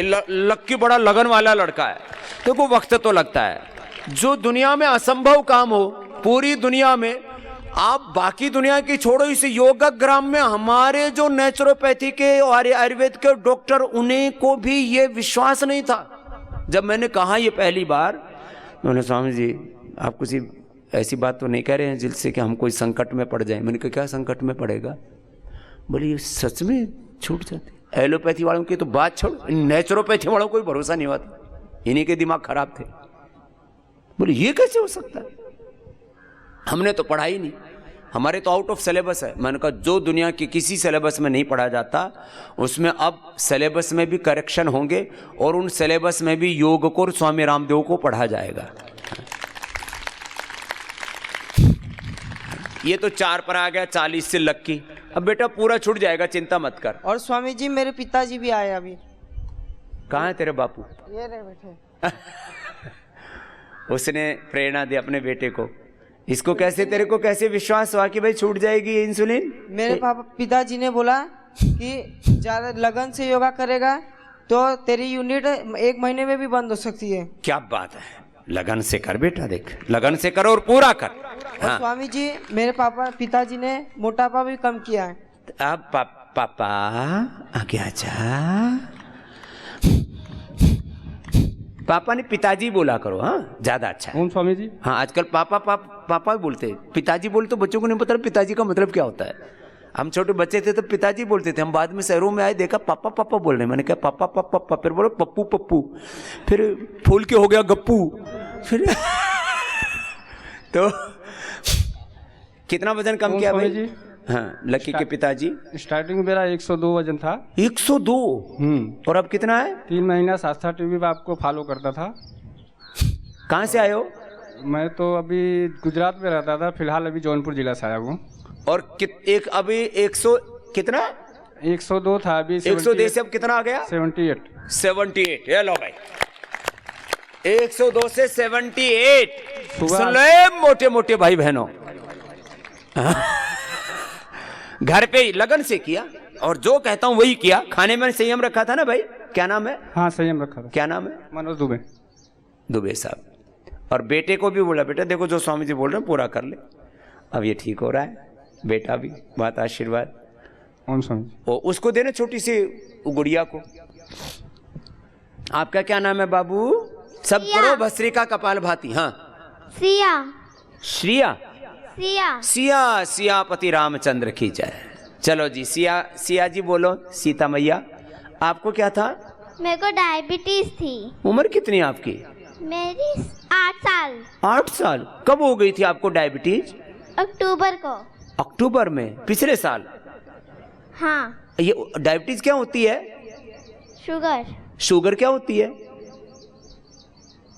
लक्की बड़ा लगन वाला लड़का है। देखो वक्त तो लगता है, जो दुनिया में असंभव काम हो पूरी दुनिया में, आप बाकी दुनिया की छोड़ो, इस योगग्राम में हमारे जो नेचुरोपैथी के और आयुर्वेद के डॉक्टर, उन्हें को भी ये विश्वास नहीं था। जब मैंने कहा ये पहली बार, उन्होंने स्वामी जी आप कुछ ऐसी बात तो नहीं कह रहे हैं जिससे कि हम कोई संकट में पड़ जाए? मैंने कहा क्या संकट में पड़ेगा? बोले ये सच में छूट जाते। एलोपैथी वालों की तो बात छोड़ो, नेचुरोपैथी वालों को भरोसा नहीं होता, इन्हीं के दिमाग खराब थे। बोले ये कैसे हो सकता है? हमने तो पढ़ा ही नहीं, हमारे तो आउट ऑफ सिलेबस है। मैंने कहा जो दुनिया के किसी सिलेबस में नहीं पढ़ा जाता, उसमें अब सिलेबस में भी करेक्शन होंगे और उन सिलेबस में भी योग को और स्वामी रामदेव को पढ़ा जाएगा। ये तो 4 पर आ गया, 40 से लक्की। अब बेटा पूरा छूट जाएगा, चिंता मत कर। और स्वामी जी मेरे पिताजी भी आए अभी। कहाँ है तेरे बापू? ये रहे बैठे। उसने प्रेरणा दी अपने बेटे को। इसको कैसे, तेरे को कैसे विश्वास हुआ कि भाई छूट जाएगी ये इंसुलिन? मेरे पिताजी ने बोला कि ज्यादा लगन से योगा करेगा तो तेरी यूनिट 1 महीने में भी बंद हो सकती है। क्या बात है, लगन से कर बेटा, देख लगन से कर और पूरा कर। हाँ। स्वामी जी मेरे पिताजी ने मोटापा भी कम किया है। अब पापा आगे आजा। पापा ने पिताजी बोला करो, हाँ ज्यादा अच्छा है। स्वामी जी। हाँ आजकल पापा बोलते हैं, पिताजी बोलते तो बच्चों को नहीं पता पिताजी का मतलब क्या होता है। हम छोटे बच्चे थे तो पिताजी बोलते थे, हम बाद में शहरों में आए देखा पापा पापा बोल रहे, मैंने कहा पापा पापा पापा, फिर बोलो पप्पू पप्पू, फिर फूल के हो गया गप्पू, फिर तो कितना वजन कम किया भाई जी? हाँ लकी के पिताजी। स्टार्टिंग में मेरा 102 वजन था। 102? और अब कितना है? 3 महीना शास्त्रा टीवी पे आपको फॉलो करता था। कहाँ से आए हो? मैं तो अभी गुजरात में रहता था, फिलहाल अभी जौनपुर जिला से आया हूँ। और अभी 100 कितना? 102 था, अभी 102 से अब कितना आ गया? 78। ये लो भाई, 102 से 78। सुन लो मोटे मोटे भाई बहनों, घर पे ही लगन से किया और जो कहता हूं वही किया। खाने में संयम रखा था ना भाई? क्या नाम है? हाँ संयम रखा था। क्या नाम है? मनोज दुबे साहब। और बेटे को भी बोला बेटा देखो जो स्वामी जी बोल रहे हैं पूरा कर ले। अब ये ठीक हो रहा है, बेटा भी बहुत आशीर्वाद। उसको देना छोटी सी गुड़िया को। आपका क्या नाम है बाबू? सब करो भस्त्रिका कपाल भाती। हाँ श्रिया। सियापति रामचंद्र की जय। चलो जी सिया जी बोलो। सीता मैया आपको क्या था? मेरे को डायबिटीज थी। उम्र कितनी आपकी? मेरी 8 साल। 8 साल? कब हो गई थी आपको डायबिटीज? अक्टूबर को। अक्टूबर में? पिछले साल? हाँ। ये डायबिटीज क्या होती है? शुगर। शुगर क्या होती है?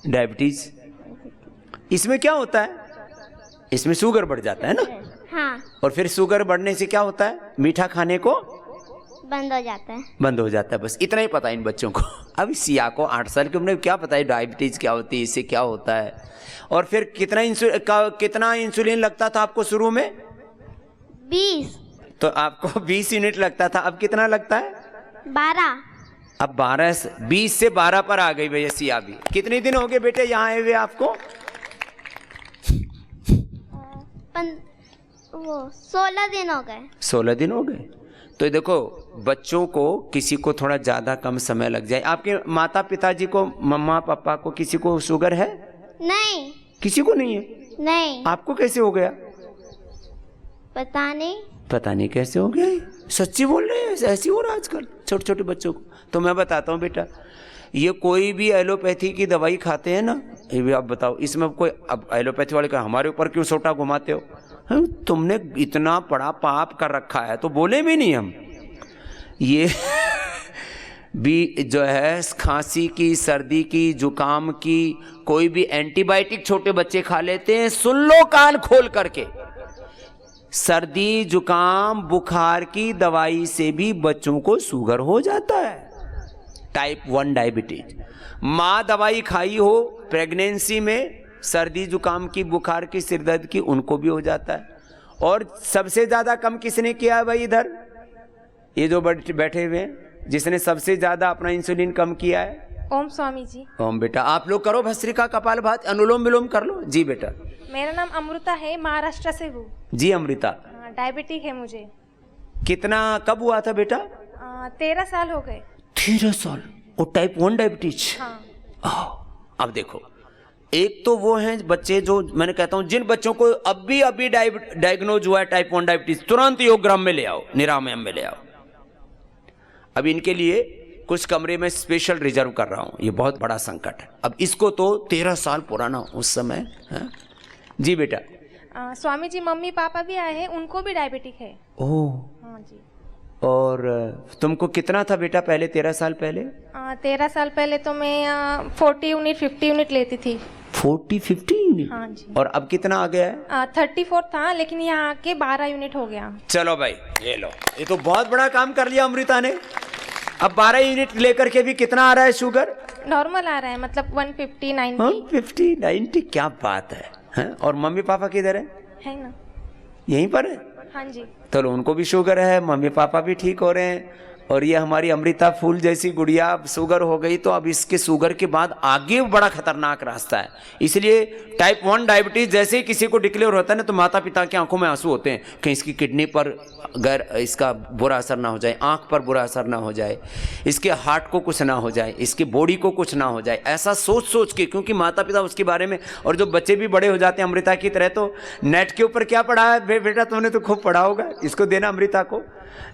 डायबिटीज। इसमें क्या होता है? इसमें शुगर बढ़ जाता है ना। हाँ। और फिर शुगर बढ़ने से क्या होता है? मीठा खाने को बंद हो जाता है। बंद हो जाता है। बस इतना ही पता है इन बच्चों को। अब सिया को 8 साल की उम्र में क्या पता है डायबिटीज क्या होती है, इससे क्या होता है। और फिर कितना इंसुलिन लगता था आपको शुरू में? 20। तो आपको 20 यूनिट लगता था, अब कितना लगता है? 12। अब 20 से 12 पर आ गई भैया सिया भी। कितने दिन हो गए बेटे यहाँ आए हुए आपको? 16 दिन हो गए। 16 दिन हो गए। तो देखो बच्चों को किसी को थोड़ा ज़्यादा कम समय लग जाए। आपके माता पिताजी को, मम्मा पापा को, किसी को शुगर है? नहीं। किसी को नहीं है? नहीं। आपको कैसे हो गया? पता नहीं। पता नहीं कैसे हो गया। सच्ची बोल रहे हैं, ऐसे ही हो रहा है आजकल छोटे छोटे बच्चों को। तो मैं बताता हूँ बेटा, ये कोई भी एलोपैथी की दवाई खाते हैं ना, ये भी आप बताओ इसमें कोई, अब एलोपैथी वाले का हमारे ऊपर क्यों सोटा घुमाते हो? तुमने इतना बड़ा पाप कर रखा है तो बोले भी नहीं हम। ये भी जो है खांसी की, सर्दी की, जुकाम की, कोई भी एंटीबायोटिक छोटे बच्चे खा लेते हैं। सुन लो कान खोल करके, सर्दी जुकाम बुखार की दवाई से भी बच्चों को शुगर हो जाता है, टाइप 1 डायबिटीज। माँ दवाई खाई हो प्रेगनेंसी में, सर्दी जुकाम की, बुखार की, सिरदर्द की, उनको भी हो जाता है। और सबसे ज्यादा कम किसने किया है भाई इधर? ये जो बैठे हुए हैं, जिसने सबसे ज्यादा अपना इंसुलिन कम किया है? ओम स्वामी जी। ओम बेटा, आप लोग करो भस्त्रिका कपालभाति, अनुलोम विलोम कर लो। जी बेटा। मेरा नाम अमृता है, महाराष्ट्र से हूँ। जी अमृता। डायबिटिक है मुझे। कितना, कब हुआ था बेटा? 13 साल हो गए। 13 साल? और टाइप 1 डायबिटीज? हाँ। अब देखो, एक तो वो हैं बच्चे जो मैंने कहता हूं, जिन बच्चों को अभी डायग्नोज हुआ है टाइप 1 डायबिटीज, तुरंत योगग्राम में ले आओ, निरामयम में ले आओ। अब इनके लिए कुछ कमरे में स्पेशल रिजर्व कर रहा हूं, ये बहुत बड़ा संकट है। अब इसको तो 13 साल पुराना उस समय है। जी बेटा। स्वामी जी, मम्मी पापा भी आए हैं, उनको भी डायबिटिक है। ओह। हाँ जी। और तुमको कितना था बेटा पहले, 13 साल पहले? 13 साल पहले तो मैं 40 यूनिट 50 यूनिट लेती थी। 40-50 यूनिट? हाँ जी। और अब कितना आ गया है? 34 था, लेकिन यहाँ आके 12 यूनिट हो गया। चलो भाई, ये लो, ये तो बहुत बड़ा काम कर लिया अमृता ने। अब 12 यूनिट लेकर के भी कितना आ रहा है शुगर? नॉर्मल आ रहा है, मतलब 150 90। 150 90, क्या बात है? और मम्मी पापा किधर है ना? यहीं पर है? हाँ जी। चलो उनको भी शुगर है, मम्मी पापा भी ठीक हो रहे हैं। और ये हमारी अमृता फूल जैसी गुड़िया शुगर हो गई, तो अब इसके शुगर के बाद आगे बड़ा खतरनाक रास्ता है। इसलिए टाइप 1 डायबिटीज जैसे ही किसी को डिक्लेयर होता है ना, तो माता पिता की आंखों में आंसू होते हैं, कहीं इसकी किडनी पर अगर इसका बुरा असर ना हो जाए, आंख पर बुरा असर ना हो जाए, इसके हार्ट को कुछ ना हो जाए, इसकी बॉडी को कुछ ना हो जाए, ऐसा सोच सोच के, क्योंकि माता पिता उसके बारे में, और जो बच्चे भी बड़े हो जाते हैं अमृता की तरह, तो नेट के ऊपर क्या पढ़ा है बेटा? तुमने तो खूब पढ़ा होगा, इसको देना अमृता को।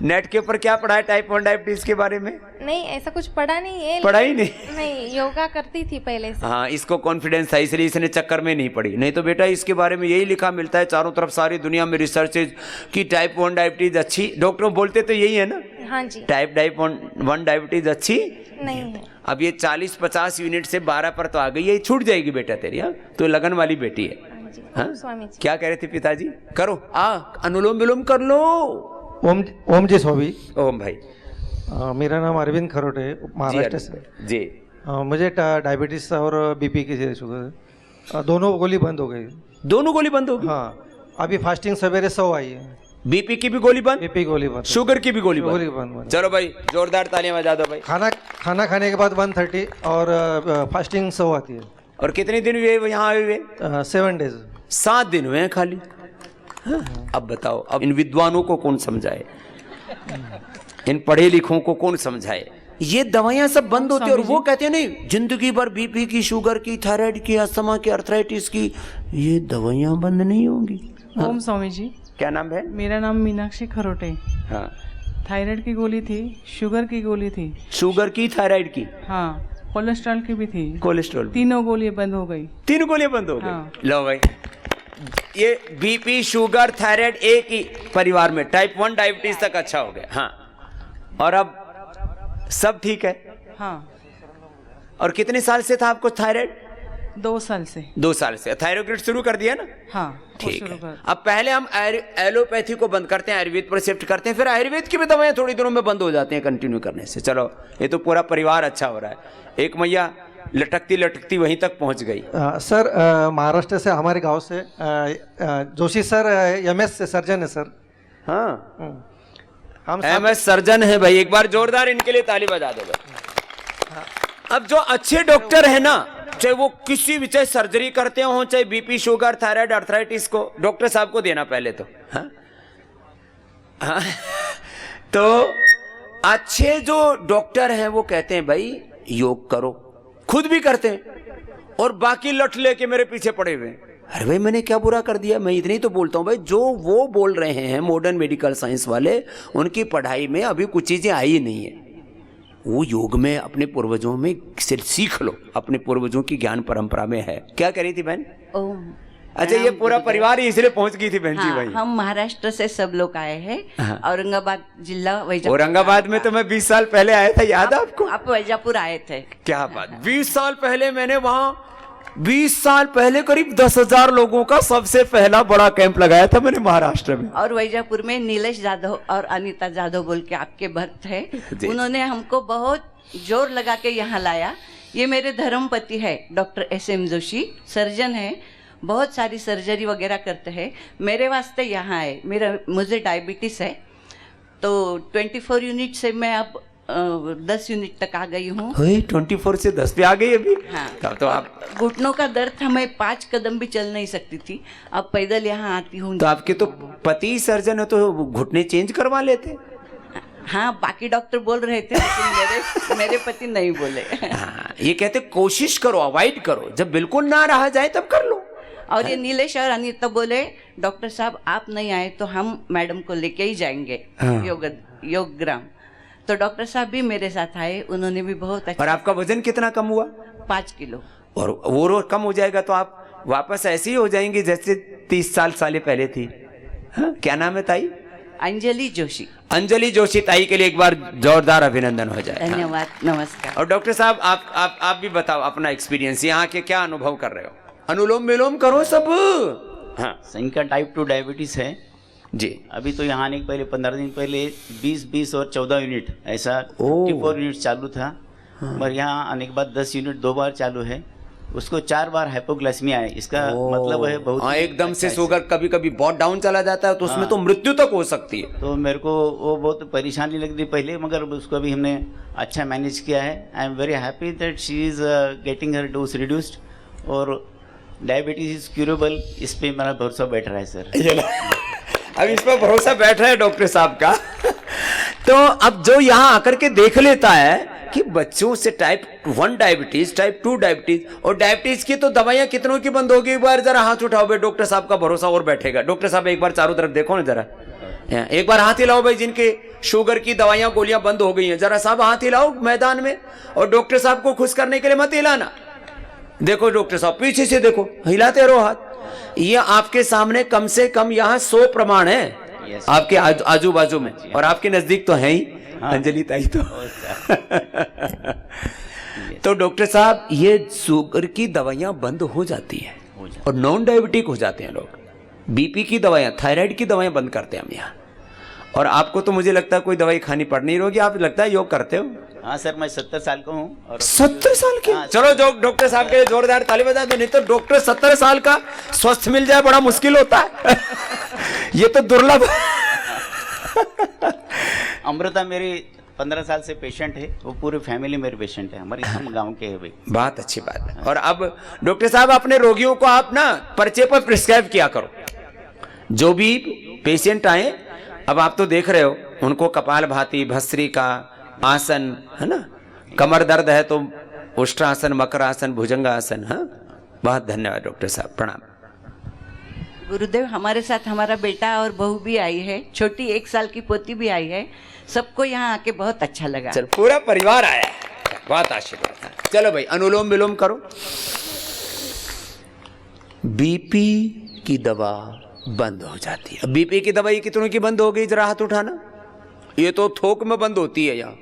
नेट के ऊपर क्या पढ़ा है टाइप 1 डायबिटीज के बारे में? नहीं, ऐसा कुछ पढ़ा नहीं है। पढ़ा ही नहीं? नहीं, योगा करती थी पहले से। हाँ, इसको कॉन्फिडेंस है, इसलिए इसने चक्कर में नहीं पड़ी। नहीं तो बेटा इसके बारे में यही लिखा मिलता है चारों तरफ, सारी दुनिया में रिसर्चेज कि टाइप 1 डायबिटीज अच्छी, डॉक्टर बोलते तो यही है ना। हाँ जी। टाइप 1 डायबिटीज अच्छी नहीं है। अब ये 40-50 यूनिट से 12 पर तो आ गई, ये छूट जाएगी बेटा तेरी। हाँ, तो लगन वाली बेटी है। हाँ? क्या कह रहे थे पिताजी? करो, अनुलोम विलोम कर लो। ओम जी स्वामी। ओम भाई। मेरा नाम अरविंद खरोटे, महाराष्ट्र से। जी। मुझे डायबिटीज और बीपी की शुगर, दोनों गोली बंद हो गई। दोनों गोली बंद हो गई? हाँ, अभी फास्टिंग सवेरे 100 आई है। बीपी की भी गोली बंद? बीपी गोली बंद। शुगर की भी गोली बंद? गोली बंद। चलो भाई, जोरदार तालियां बजा दो भाई। खाना खाने के बाद 130 और फास्टिंग 100 आती है। और कितने दिन हुए यहाँ आए हुए? 7 डेज। 7 दिन हुए हैं खाली। अब बताओ, अब इन विद्वानों को कौन समझाए, इन पढ़े लिखों को कौन समझाए? ये दवाइयां सब बंद होती है और वो कहते हैं नहीं, जिंदगी भर बीपी की, शुगर की, थायराइड की, अस्थमा की, अर्थराइटिस की, ये दवाइयां बंद नहीं होंगी। ओम स्वामी जी। क्या नाम है? मेरा नाम मीनाक्षी खरोटे। हाँ। थायराइड की गोली थी, शुगर की गोली थी। शुगर की, थायराइड की? हाँ। कोलेस्ट्रॉल की भी थी। कोलेस्ट्रॉल? तीनों गोलियां बंद हो गई। 3 गोलियां बंद हो गई? हाँ। लो भाई, ये बीपी शुगर थायराइड एक ही परिवार में, टाइप 1 डायबिटीज तक अच्छा हो गया। हाँ, और अब सब ठीक है? हाँ। और कितने साल से था आपको थायराइड? 2 साल से। 2 साल से थायरोग्रिड शुरू कर दिया ना? हाँ, ठीक है। अब पहले हम एलोपैथी को बंद करते हैं, आयुर्वेद पर शिफ्ट करते हैं, फिर आयुर्वेद की भी दवाएं थोड़ी दिनों में बंद हो जाती हैं कंटिन्यू करने से। चलो, ये तो पूरा परिवार अच्छा हो रहा है। एक मैया लटकती लटकती वहीं तक पहुंच गई। सर महाराष्ट्र से, हमारे गांव से जोशी सर MS से सर्जन है सर। हाँ, हम MS सर्जन है भाई, एक बार जोरदार इनके लिए ताली बजा दो भाई। अब जो अच्छे डॉक्टर है ना, चाहे वो किसी भी, चाहे सर्जरी करते हो, चाहे बीपी शुगर थायराइड अर्थराइटिस को, डॉक्टर साहब को देना पहले तो। हाँ? हाँ? तो अच्छे जो डॉक्टर हैं वो कहते हैं भाई योग करो, खुद भी करते हैं, और बाकी लठ लेके मेरे पीछे पड़े हुए हैं। अरे भाई मैंने क्या बुरा कर दिया? मैं इतनी तो बोलता हूँ भाई, जो वो बोल रहे हैं मॉडर्न मेडिकल साइंस वाले, उनकी पढ़ाई में अभी कुछ चीजें आई नहीं है। वो योग में अपने पूर्वजों में सिर्फ सीख लो, अपने पूर्वजों की ज्ञान परंपरा में है। क्या कह रही थी बहन? अच्छा, ये पूरा परिवार ही इसलिए पहुंच गई थी बहन जी भाई? हम महाराष्ट्र से सब लोग आए हैं, औरंगाबाद जिला वैजापुर। औरंगाबाद में तो मैं 20 साल पहले आया था, याद है आपको? आप वैजापुर आए थे? क्या बात, 20 साल पहले मैंने वहां 20 साल पहले करीब 10,000 लोगों का सबसे पहला बड़ा कैंप लगाया था मैंने महाराष्ट्र में। और वैजापुर में नीलेश जाधव और अनीता जाधव बोल के आपके भक्त है, उन्होंने हमको बहुत जोर लगा के यहाँ लाया। ये मेरे धर्मपति है डॉक्टर SM जोशी, सर्जन है, बहुत सारी सर्जरी वगैरह करते हैं। मेरे वास्ते यहाँ आए, मुझे डायबिटीज़ है, तो 24 यूनिट से मैं अब 10 यूनिट तक आ गई हूँ। 24 से 10 पे आ गई अभी? हाँ। तब तो आप, घुटनों का दर्द था, मैं 5 कदम भी चल नहीं सकती थी, अब पैदल यहाँ आती हूँ। तो आपके तो पति सर्जन है, तो घुटने चेंज करवा लेते? हाँ, बाकी डॉक्टर बोल रहे थे, लेकिन मेरे पति नहीं बोले। हाँ, ये कहते कोशिश करो, अवॉइड करो, जब बिल्कुल ना रहा जाए तब कर लो। और ये नीलेश और अनीता बोले डॉक्टर साहब आप नहीं आए तो हम मैडम को लेके ही जाएंगे योग ग्राम। तो डॉक्टर साहब भी मेरे साथ आए, उन्होंने भी बहुत अच्छा। और आपका वजन कितना कम हुआ? 5 किलो। और वो रोज कम हो जाएगा तो आप वापस ऐसी ही हो जाएंगी जैसे 30 साल पहले थी। हाँ? क्या नाम है ताई? अंजलि जोशी। अंजलि जोशी ताई के लिए एक बार जोरदार अभिनंदन हो जाए। धन्यवाद। नमस्कार। और डॉक्टर साहब आप भी बताओ अपना एक्सपीरियंस, यहाँ के क्या अनुभव कर रहे हो? अनुलोम विलोम करो सब। हाँ, इनका टाइप 2 डायबिटीज़ है जी। अभी तो यहाँ आने के पहले 15 दिन पहले 20 और 14 यूनिट ऐसा 54 यूनिट चालू था। और यहाँ आने के बाद 10 यूनिट 2 बार चालू है। उसको 4 बार हाइपोग्लाइसीमिया है, इसका मतलब है बहुत। हाँ, एकदम से शुगर कभी कभी बहुत डाउन चला जाता है तो उसमें तो मृत्यु तक हो सकती है। तो मेरे को वो बहुत परेशानी लग रही पहले, मगर उसको भी हमने अच्छा मैनेज किया है। I am very happy that she is getting her dose reduced और डायबिटीज इज क्यूरेबल। इस पे मेरा भरोसा बैठ रहा है सर। अब इस पर भरोसा बैठ रहा है डॉक्टर साहब का। तो अब जो यहाँ आकर के देख लेता है कि बच्चों से टाइप 1 डायबिटीज, टाइप 2 डायबिटीज, और डायबिटीज की तो दवाइयाँ कितनों की बंद होगी? एक बार जरा हाथ उठाओ भाई, डॉक्टर साहब का भरोसा और बैठेगा। डॉक्टर साहब एक बार चारों तरफ देखो ना जरा, एक बार हाथ हिलाओ भाई जिनके शुगर की दवाइयाँ गोलियां बंद हो गई हैं, जरा साहब हाथ हिलाओ मैदान में। और डॉक्टर साहब को खुश करने के लिए मत हिलाना। देखो डॉक्टर साहब पीछे से देखो, हिलाते रहो हाथ। ये आपके सामने कम से कम यहाँ 100 प्रमाण है आपके आजू बाजू में, और आपके नजदीक तो है ही अंजलि ताई तो। तो डॉक्टर साहब ये शुगर की दवाइयां बंद हो जाती हैं और नॉन डायबिटिक हो जाते हैं लोग। बीपी की दवाइयां, थायराइड की दवाइयां बंद करते हैं हम यहाँ। और आपको तो मुझे लगता है कोई दवाई खानी पड़ नहीं रही, आप लगता है योग करते हो? हाँ सर, मैं 70 साल का हूँ। और 70 साल के? चलो जो डॉक्टर साहब के लिए जोरदार ताली बजा दो। नहीं तो डॉक्टर 70 साल का स्वस्थ मिल जाए बड़ा मुश्किल होता है। ये तो दुर्लभ। अमृता मेरी 15 साल से पेशेंट है, वो पूरी फैमिली मेरे पेशेंट है, हमारे हम गांव के है भाई। बहुत अच्छी बात है। और अब डॉक्टर साहब अपने रोगियों को आप ना पर्चे पर प्रिस्क्राइब किया करो। जो भी पेशेंट आए, अब आप तो देख रहे हो उनको कपालभाति, भस्त्रिका आसन, है ना, कमर दर्द है तो उष्ट्रासन, मकरासन, भुजंगासन। हाँ, बहुत धन्यवाद डॉक्टर साहब, प्रणाम। गुरुदेव, हमारे साथ हमारा बेटा और बहू भी आई है, छोटी 1 साल की पोती भी आई है। सबको यहाँ आके बहुत अच्छा लगा। चल, पूरा परिवार आया है, बहुत आशीर्वाद। चलो भाई अनुलोम विलोम करो। बीपी, की दवा बंद हो जाती है। अब बीपी की दवाई कितनों की बंद हो गई, जरा हाथ उठाना। ये तो थोक में बंद होती है यहाँ,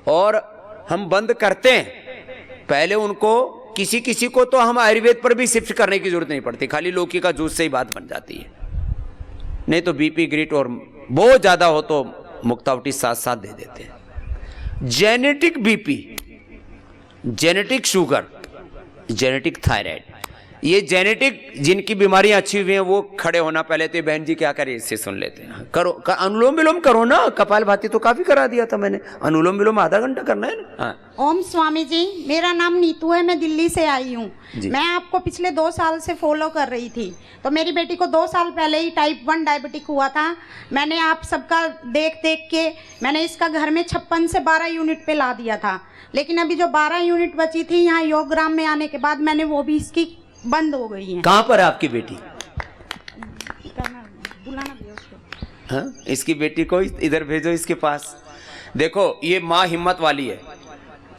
और हम बंद करते हैं। पहले उनको किसी को तो हम आयुर्वेद पर भी शिफ्ट करने की जरूरत नहीं पड़ती, खाली लौकी का जूस से ही बात बन जाती है। नहीं तो बीपी ग्रिट और बहुत ज़्यादा हो तो मुक्तावटी साथ साथ दे देते हैं। Genetic BP, genetic sugar, genetic thyroid, ये जेनेटिक जिनकी बीमारियां अच्छी हुई हैं वो खड़े होना। पहले तो बहन जी क्या करें, इससे सुन लेते हैं। करो अनुलोम विलोम करो ना। कपालभाति तो काफी करा दिया था मैंने, अनुलोम विलोम आधा घंटा करना है ना। हाँ। ओम स्वामी जी, मेरा नाम नीतू है, मैं दिल्ली से आई हूँ। मैं आपको पिछले 2 साल से फॉलो कर रही थी। तो मेरी बेटी को 2 साल पहले ही टाइप 1 डायबिटिक हुआ था। मैंने आप सबका देख के मैंने इसका घर में 56 से 12 यूनिट पे ला दिया था। लेकिन अभी जो 12 यूनिट बची थी, यहाँ योगग्राम में आने के बाद मैंने वो भी इसकी बंद हो गई है। कहाँ पर है आपकी बेटी? हाँ, इसकी बेटी को इधर भेजो, इसके पास। देखो ये माँ हिम्मत वाली है।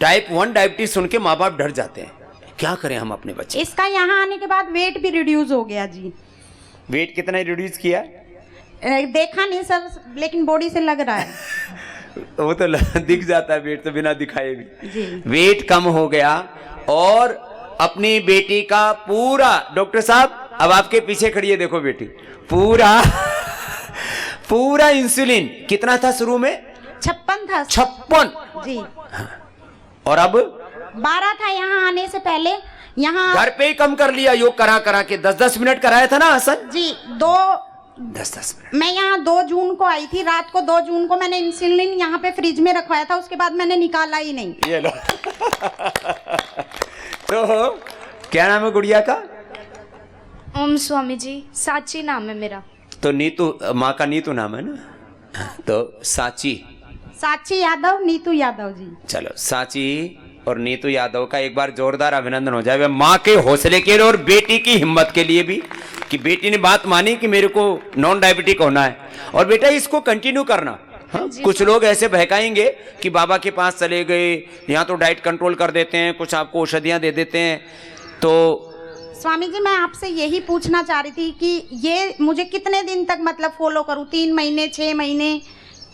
टाइप 1 डायबिटीज सुन के माँ बाप डर जाते हैं। क्या करें हम अपने बच्चे? इसका यहाँ आने के बाद वेट भी रिड्यूस हो गया जी। वेट कितना रिड्यूस किया? देखा नहीं सर, लेकिन बॉडी से लग रहा है। वो तो दिख जाता है, वेट तो बिना दिखाए भी। वेट कम हो गया, और अपनी बेटी का पूरा, डॉक्टर साहब अब आपके पीछे खड़ी है, देखो बेटी, पूरा इंसुलिन कितना था शुरू में? 56 था। 56 जी। और अब 12 था यहाँ आने से पहले। यहाँ घर पे ही कम कर लिया, योग करा के 10-10 मिनट कराया था ना आसन जी। 10 मिनट। मैं यहाँ 2 जून को आई थी, रात को 2 जून को मैंने इंसुलिन यहाँ पे फ्रिज में रखवाया था। उसके बाद मैंने निकाला ही नहीं। ये लो। तो क्या नाम है गुड़िया का? ओम स्वामी जी, साची नाम है मेरा। तो नीतू, माँ का नीतू नाम है ना, तो साची यादव, नीतू यादव जी। चलो साची और नीतू यादव का एक बार जोरदार अभिनंदन हो जाए, माँ के हौसले के लिए और बेटी की हिम्मत के लिए भी, कि बेटी ने बात मानी कि मेरे को नॉन डायबिटिक होना है। और बेटा इसको कंटिन्यू करना। हाँ? कुछ लोग ऐसे बहकाएंगे कि बाबा के पास चले गए, यहाँ तो डाइट कंट्रोल कर देते हैं, कुछ आपको औषधियाँ दे देते हैं। तो स्वामी जी, मैं आपसे यही पूछना चाह रही थी कि ये मुझे कितने दिन तक मतलब फॉलो करूँ? 3 महीने, 6 महीने,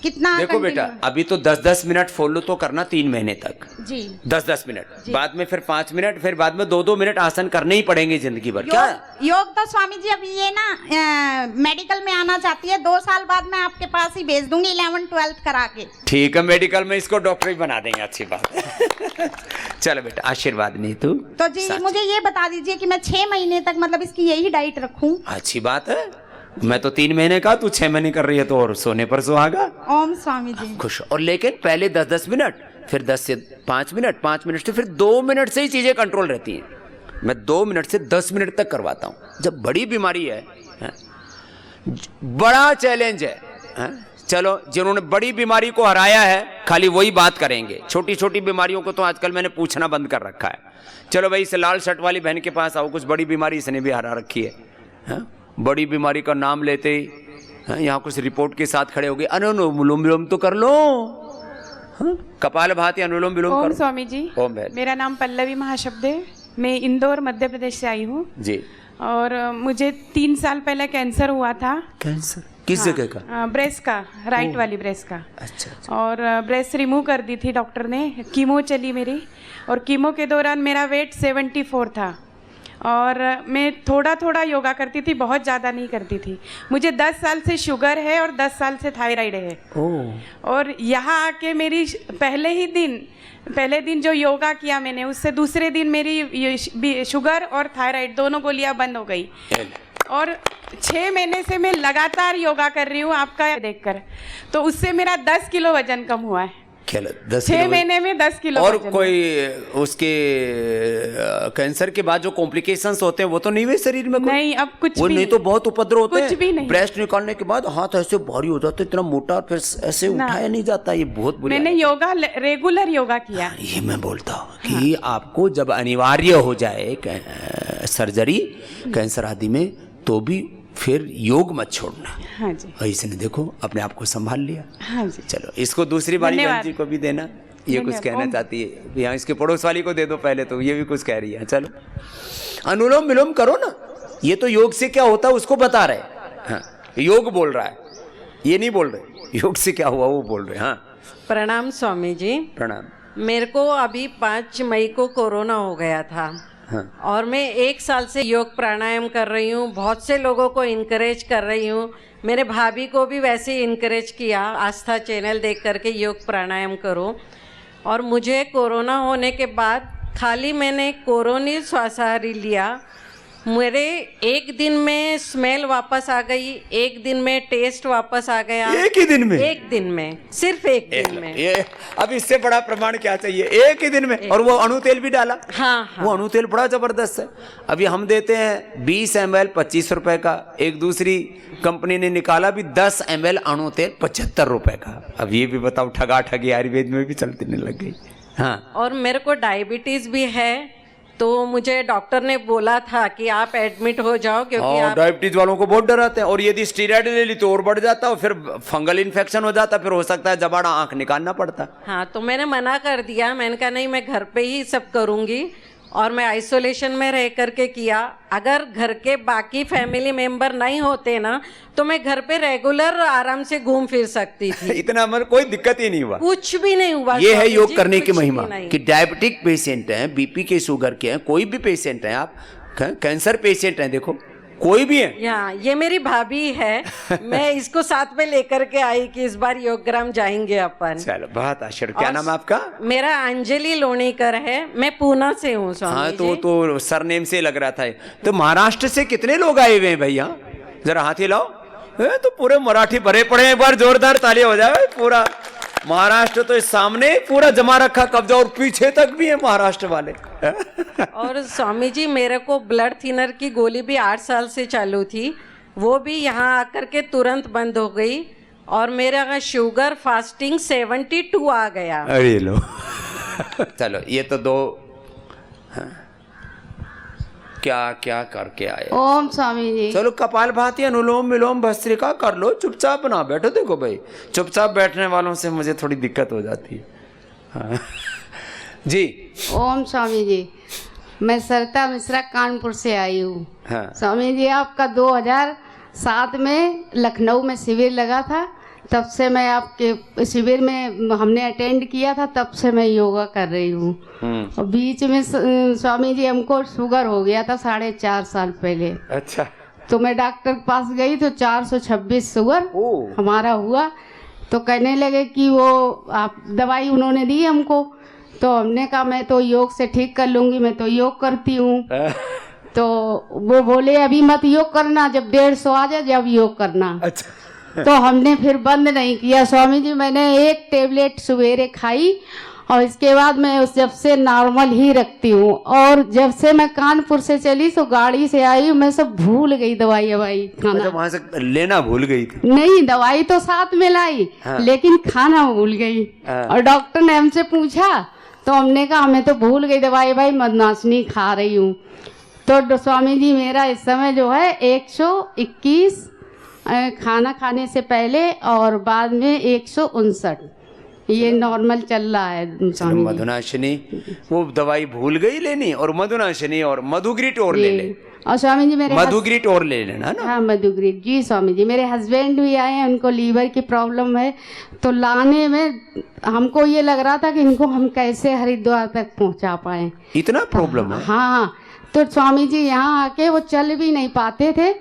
कितना? देखो बेटा, अभी तो 10-10 मिनट फॉलो तो करना 3 महीने तक जी। 10-10 मिनट, बाद में फिर 5 मिनट, फिर बाद में 2-2 मिनट आसन करने ही पड़ेंगे जिंदगी भर। क्या योग तो स्वामी जी अभी ये ना मेडिकल में आना चाहती है। 2 साल बाद मैं आपके पास ही भेज दूंगी 11-12 करा के। ठीक है, मेडिकल में इसको डॉक्टर ही बना देंगे। अच्छी बात। चलो बेटा, आशीर्वाद नहीं तू तो जी मुझे ये बता दीजिए कि मैं 6 महीने तक मतलब इसकी यही डाइट रखूं? अच्छी बात है। मैं तो 3 महीने का, तू 6 महीने कर रही है, तो और सोने पर सुहागा। ओम स्वामी जी। खुश। और लेकिन पहले 10-10 मिनट, फिर 10 से 5 मिनट, 5 मिनट से फिर 2 मिनट से ही चीजें कंट्रोल रहती हैं। मैं 2 मिनट से 10 मिनट तक करवाता हूं। जब बड़ी बीमारी है, बड़ा चैलेंज है। चलो, जिन्होंने बड़ी बीमारी को हराया है खाली वही बात करेंगे। छोटी छोटी बीमारियों को तो आजकल मैंने पूछना बंद कर रखा है। चलो भाई, इस लाल शर्ट वाली बहन के पास आओ, कुछ बड़ी बीमारी इसने भी हरा रखी है। बड़ी बीमारी का नाम लेते ही यहाँ कुछ रिपोर्ट के साथ खड़े हो गए। अनुलोम विलोम तो कर लो। कपालभाति, अनुलोम विलोम करो। ओम स्वामी जी। ओम बहन। मेरा नाम पल्लवी महाशब्द है, मैं इंदौर मध्य प्रदेश से आई हूँ जी। और मुझे 3 साल पहले कैंसर हुआ था। कैंसर किस जगह का? ब्रेस्ट का, राइट वाली ब्रेस्ट का। अच्छा। और ब्रेस्ट रिमूव कर दी थी डॉक्टर ने। कीमो चली मेरी, और कीमो के दौरान मेरा वेट 74 था। और मैं थोड़ा थोड़ा योगा करती थी, बहुत ज़्यादा नहीं करती थी। मुझे 10 साल से शुगर है और 10 साल से थायराइड है। और यहाँ आके मेरी पहले दिन जो योगा किया मैंने, उससे दूसरे दिन मेरी शुगर और थायराइड दोनों गोलियां बंद हो गई। और 6 महीने से मैं लगातार योगा कर रही हूँ आपका देखकर, तो उससे मेरा 10 किलो वजन कम हुआ है। 6 महीने में 10 किलो। और कोई उसके कैंसर के बाद जो कॉम्प्लिकेशंस होते हैं वो तो नहीं हुए शरीर में? नहीं, अब कुछ वो भी नहीं। तो बहुत उपद्रव होते कुछ भी नहीं। ब्रेस्ट निकालने के बाद हाथ ऐसे भारी हो जाते, इतना मोटा, फिर ऐसे उठाया नहीं जाता। ये बहुत बुरी। मैंने योगा रेगुलर योगा किया। ये मैं बोलता हूँ कि आपको जब अनिवार्य हो जाए सर्जरी कैंसर आदि में, तो भी फिर योग मत छोड़ना। हाँ जी। और इसने देखो अपने आप को संभाल लिया। हाँ जी। चलो, इसको दूसरी बारी बहन जी को भी देना। ये कुछ कहना चाहती है। यहाँ इसके पड़ोस वाली को दे दो पहले, तो ये भी कुछ कह रही है। चलो, अनुलोम विलोम करो ना। ये तो योग से क्या होता है उसको बता रहे। हाँ, योग बोल रहा है, ये नहीं बोल रहे योग से क्या हुआ वो बोल रहे। हाँ, प्रणाम स्वामी जी। प्रणाम। मेरे को अभी 5 मई को कोरोना हो गया था। हाँ। और मैं 1 साल से योग प्राणायाम कर रही हूँ, बहुत से लोगों को इनकरेज कर रही हूँ। मेरे भाभी को भी वैसे ही इनकरेज किया, आस्था चैनल देख करके योग प्राणायाम करो। और मुझे कोरोना होने के बाद खाली मैंने कोरोनिल स्वासाहारी लिया, मेरे 1 दिन में स्मेल वापस आ गई, 1 दिन में टेस्ट वापस आ गया। एक ही दिन में? 1 दिन में, सिर्फ 1 दिन में। ये अब इससे बड़ा प्रमाण क्या चाहिए? एक ही दिन में। और वो अणु तेल भी डाला। हाँ, हाँ। वो अणु तेल बड़ा जबरदस्त है। अभी हम देते हैं 20 ml 25 रुपए का, एक दूसरी कंपनी ने निकाला भी 10 ml अणु तेल 75 रुपए का। अब ये भी बताओ, ठगा ठगी आयुर्वेद में भी चलती नहीं लग गई। हाँ। और मेरे को डायबिटीज भी है, तो मुझे डॉक्टर ने बोला था कि आप एडमिट हो जाओ, क्योंकि आप डायबिटीज वालों को बहुत डराते हैं। और यदि स्टीरॉयड ले ली तो और बढ़ जाता है, फिर फंगल इन्फेक्शन हो जाता, फिर हो सकता है जबाड़ा आंख निकालना पड़ता। हाँ, तो मैंने मना कर दिया। मैंने कहा नहीं, मैं घर पे ही सब करूँगी। और मैं आइसोलेशन में रह करके किया। अगर घर के बाकी फैमिली मेंबर नहीं होते ना, तो मैं घर पे रेगुलर आराम से घूम फिर सकती थी। इतना मतलब कोई दिक्कत ही नहीं हुआ, कुछ भी नहीं हुआ। ये है योग जी, करने की कुछ भी महिमा नहीं। कि डायबिटिक पेशेंट हैं, बीपी के, शुगर के हैं, कोई भी पेशेंट हैं, आप कैंसर पेशेंट हैं, देखो कोई भी है। यहाँ ये मेरी भाभी है, मैं इसको साथ में लेकर के आई कि इस बार योगग्राम जाएंगे अपन। चलो, बहुत आश्चर्य। क्या नाम है आपका? मेरा अंजलि लोणीकर है, मैं पूना से हूँ स्वामी हाँ, जी। तो सरनेम से लग रहा था। तो महाराष्ट्र से कितने लोग आए हुए हैं भैया? जरा हाथ हिलाओ। तो पूरे मराठी भरे पड़े हैं। एक बार जोरदार ताली हो जाए। पूरा महाराष्ट्र तो इस सामने पूरा जमा रखा कब्जा, और पीछे तक भी है महाराष्ट्र वाले। और स्वामी जी, मेरे को ब्लड थिनर की गोली भी 8 साल से चालू थी, वो भी यहाँ आकर के तुरंत बंद हो गई। और मेरा शुगर फास्टिंग 72 आ गया। अरे लो। चलो, ये तो 2 क्या क्या करके आए। ओम स्वामी जी। चलो, कपाल भाती, अनुलोम विलोम भस्त्रिका कर लो, चुपचाप ना बैठो। देखो भाई, चुपचाप बैठने वालों से मुझे थोड़ी दिक्कत हो जाती है। हाँ। जी। ओम स्वामी जी, मैं सरिता मिश्रा कानपुर से आई हूँ। हाँ। स्वामी जी, आपका 2007 में लखनऊ में शिविर लगा था, तब से मैं आपके शिविर में हमने अटेंड किया था, तब से मैं योगा कर रही हूँ। और बीच में स्वामी जी हमको शुगर हो गया था 4.5 साल पहले। अच्छा। तो मैं डॉक्टर के पास गई तो 426 शुगर हमारा हुआ। तो कहने लगे कि वो आप दवाई उन्होंने दी हमको, तो हमने कहा मैं तो योग से ठीक कर लूँगी, मैं तो योग करती हूँ। तो वो बोले अभी मत योग करना, जब 150 आ जाए जब योग करना। अच्छा। तो हमने फिर बंद नहीं किया स्वामी जी। मैंने 1 टेबलेट सवेरे खाई और इसके बाद मैं जब से नॉर्मल ही रखती हूँ। और जब से मैं कानपुर से चली तो गाड़ी से आई, मैं सब भूल गई दवाई खाना। अच्छा, वहां से लेना भूल गई थी? नहीं, दवाई तो साथ में लाई। हाँ। लेकिन खाना भूल गई। हाँ। और डॉक्टर ने हमसे पूछा तो हमने कहा मैं तो भूल गई दवाई, भाई मदनाशनी खा रही हूँ। तो स्वामी जी, मेरा इस समय जो है 121 खाना खाने से पहले और बाद में 159 ये नॉर्मल चल रहा है स्वामी जी। मधुनाशिनी वो दवाई भूल गई लेनी, और मधुनाशिनी और मधुग्रिट और ले ले। और स्वामी जी मेरे मधुग्रिट और ले लेना ना। हाँ, मधुग्रिट जी स्वामी जी। मेरे हस्बैंड भी आए हैं, उनको लीवर की प्रॉब्लम है, तो लाने में हमको ये लग रहा था कि इनको हम कैसे हरिद्वार तक पहुंचा पाए। इतना प्रॉब्लम है? हाँ। तो स्वामी जी यहाँ आके वो चल भी नहीं पाते थे,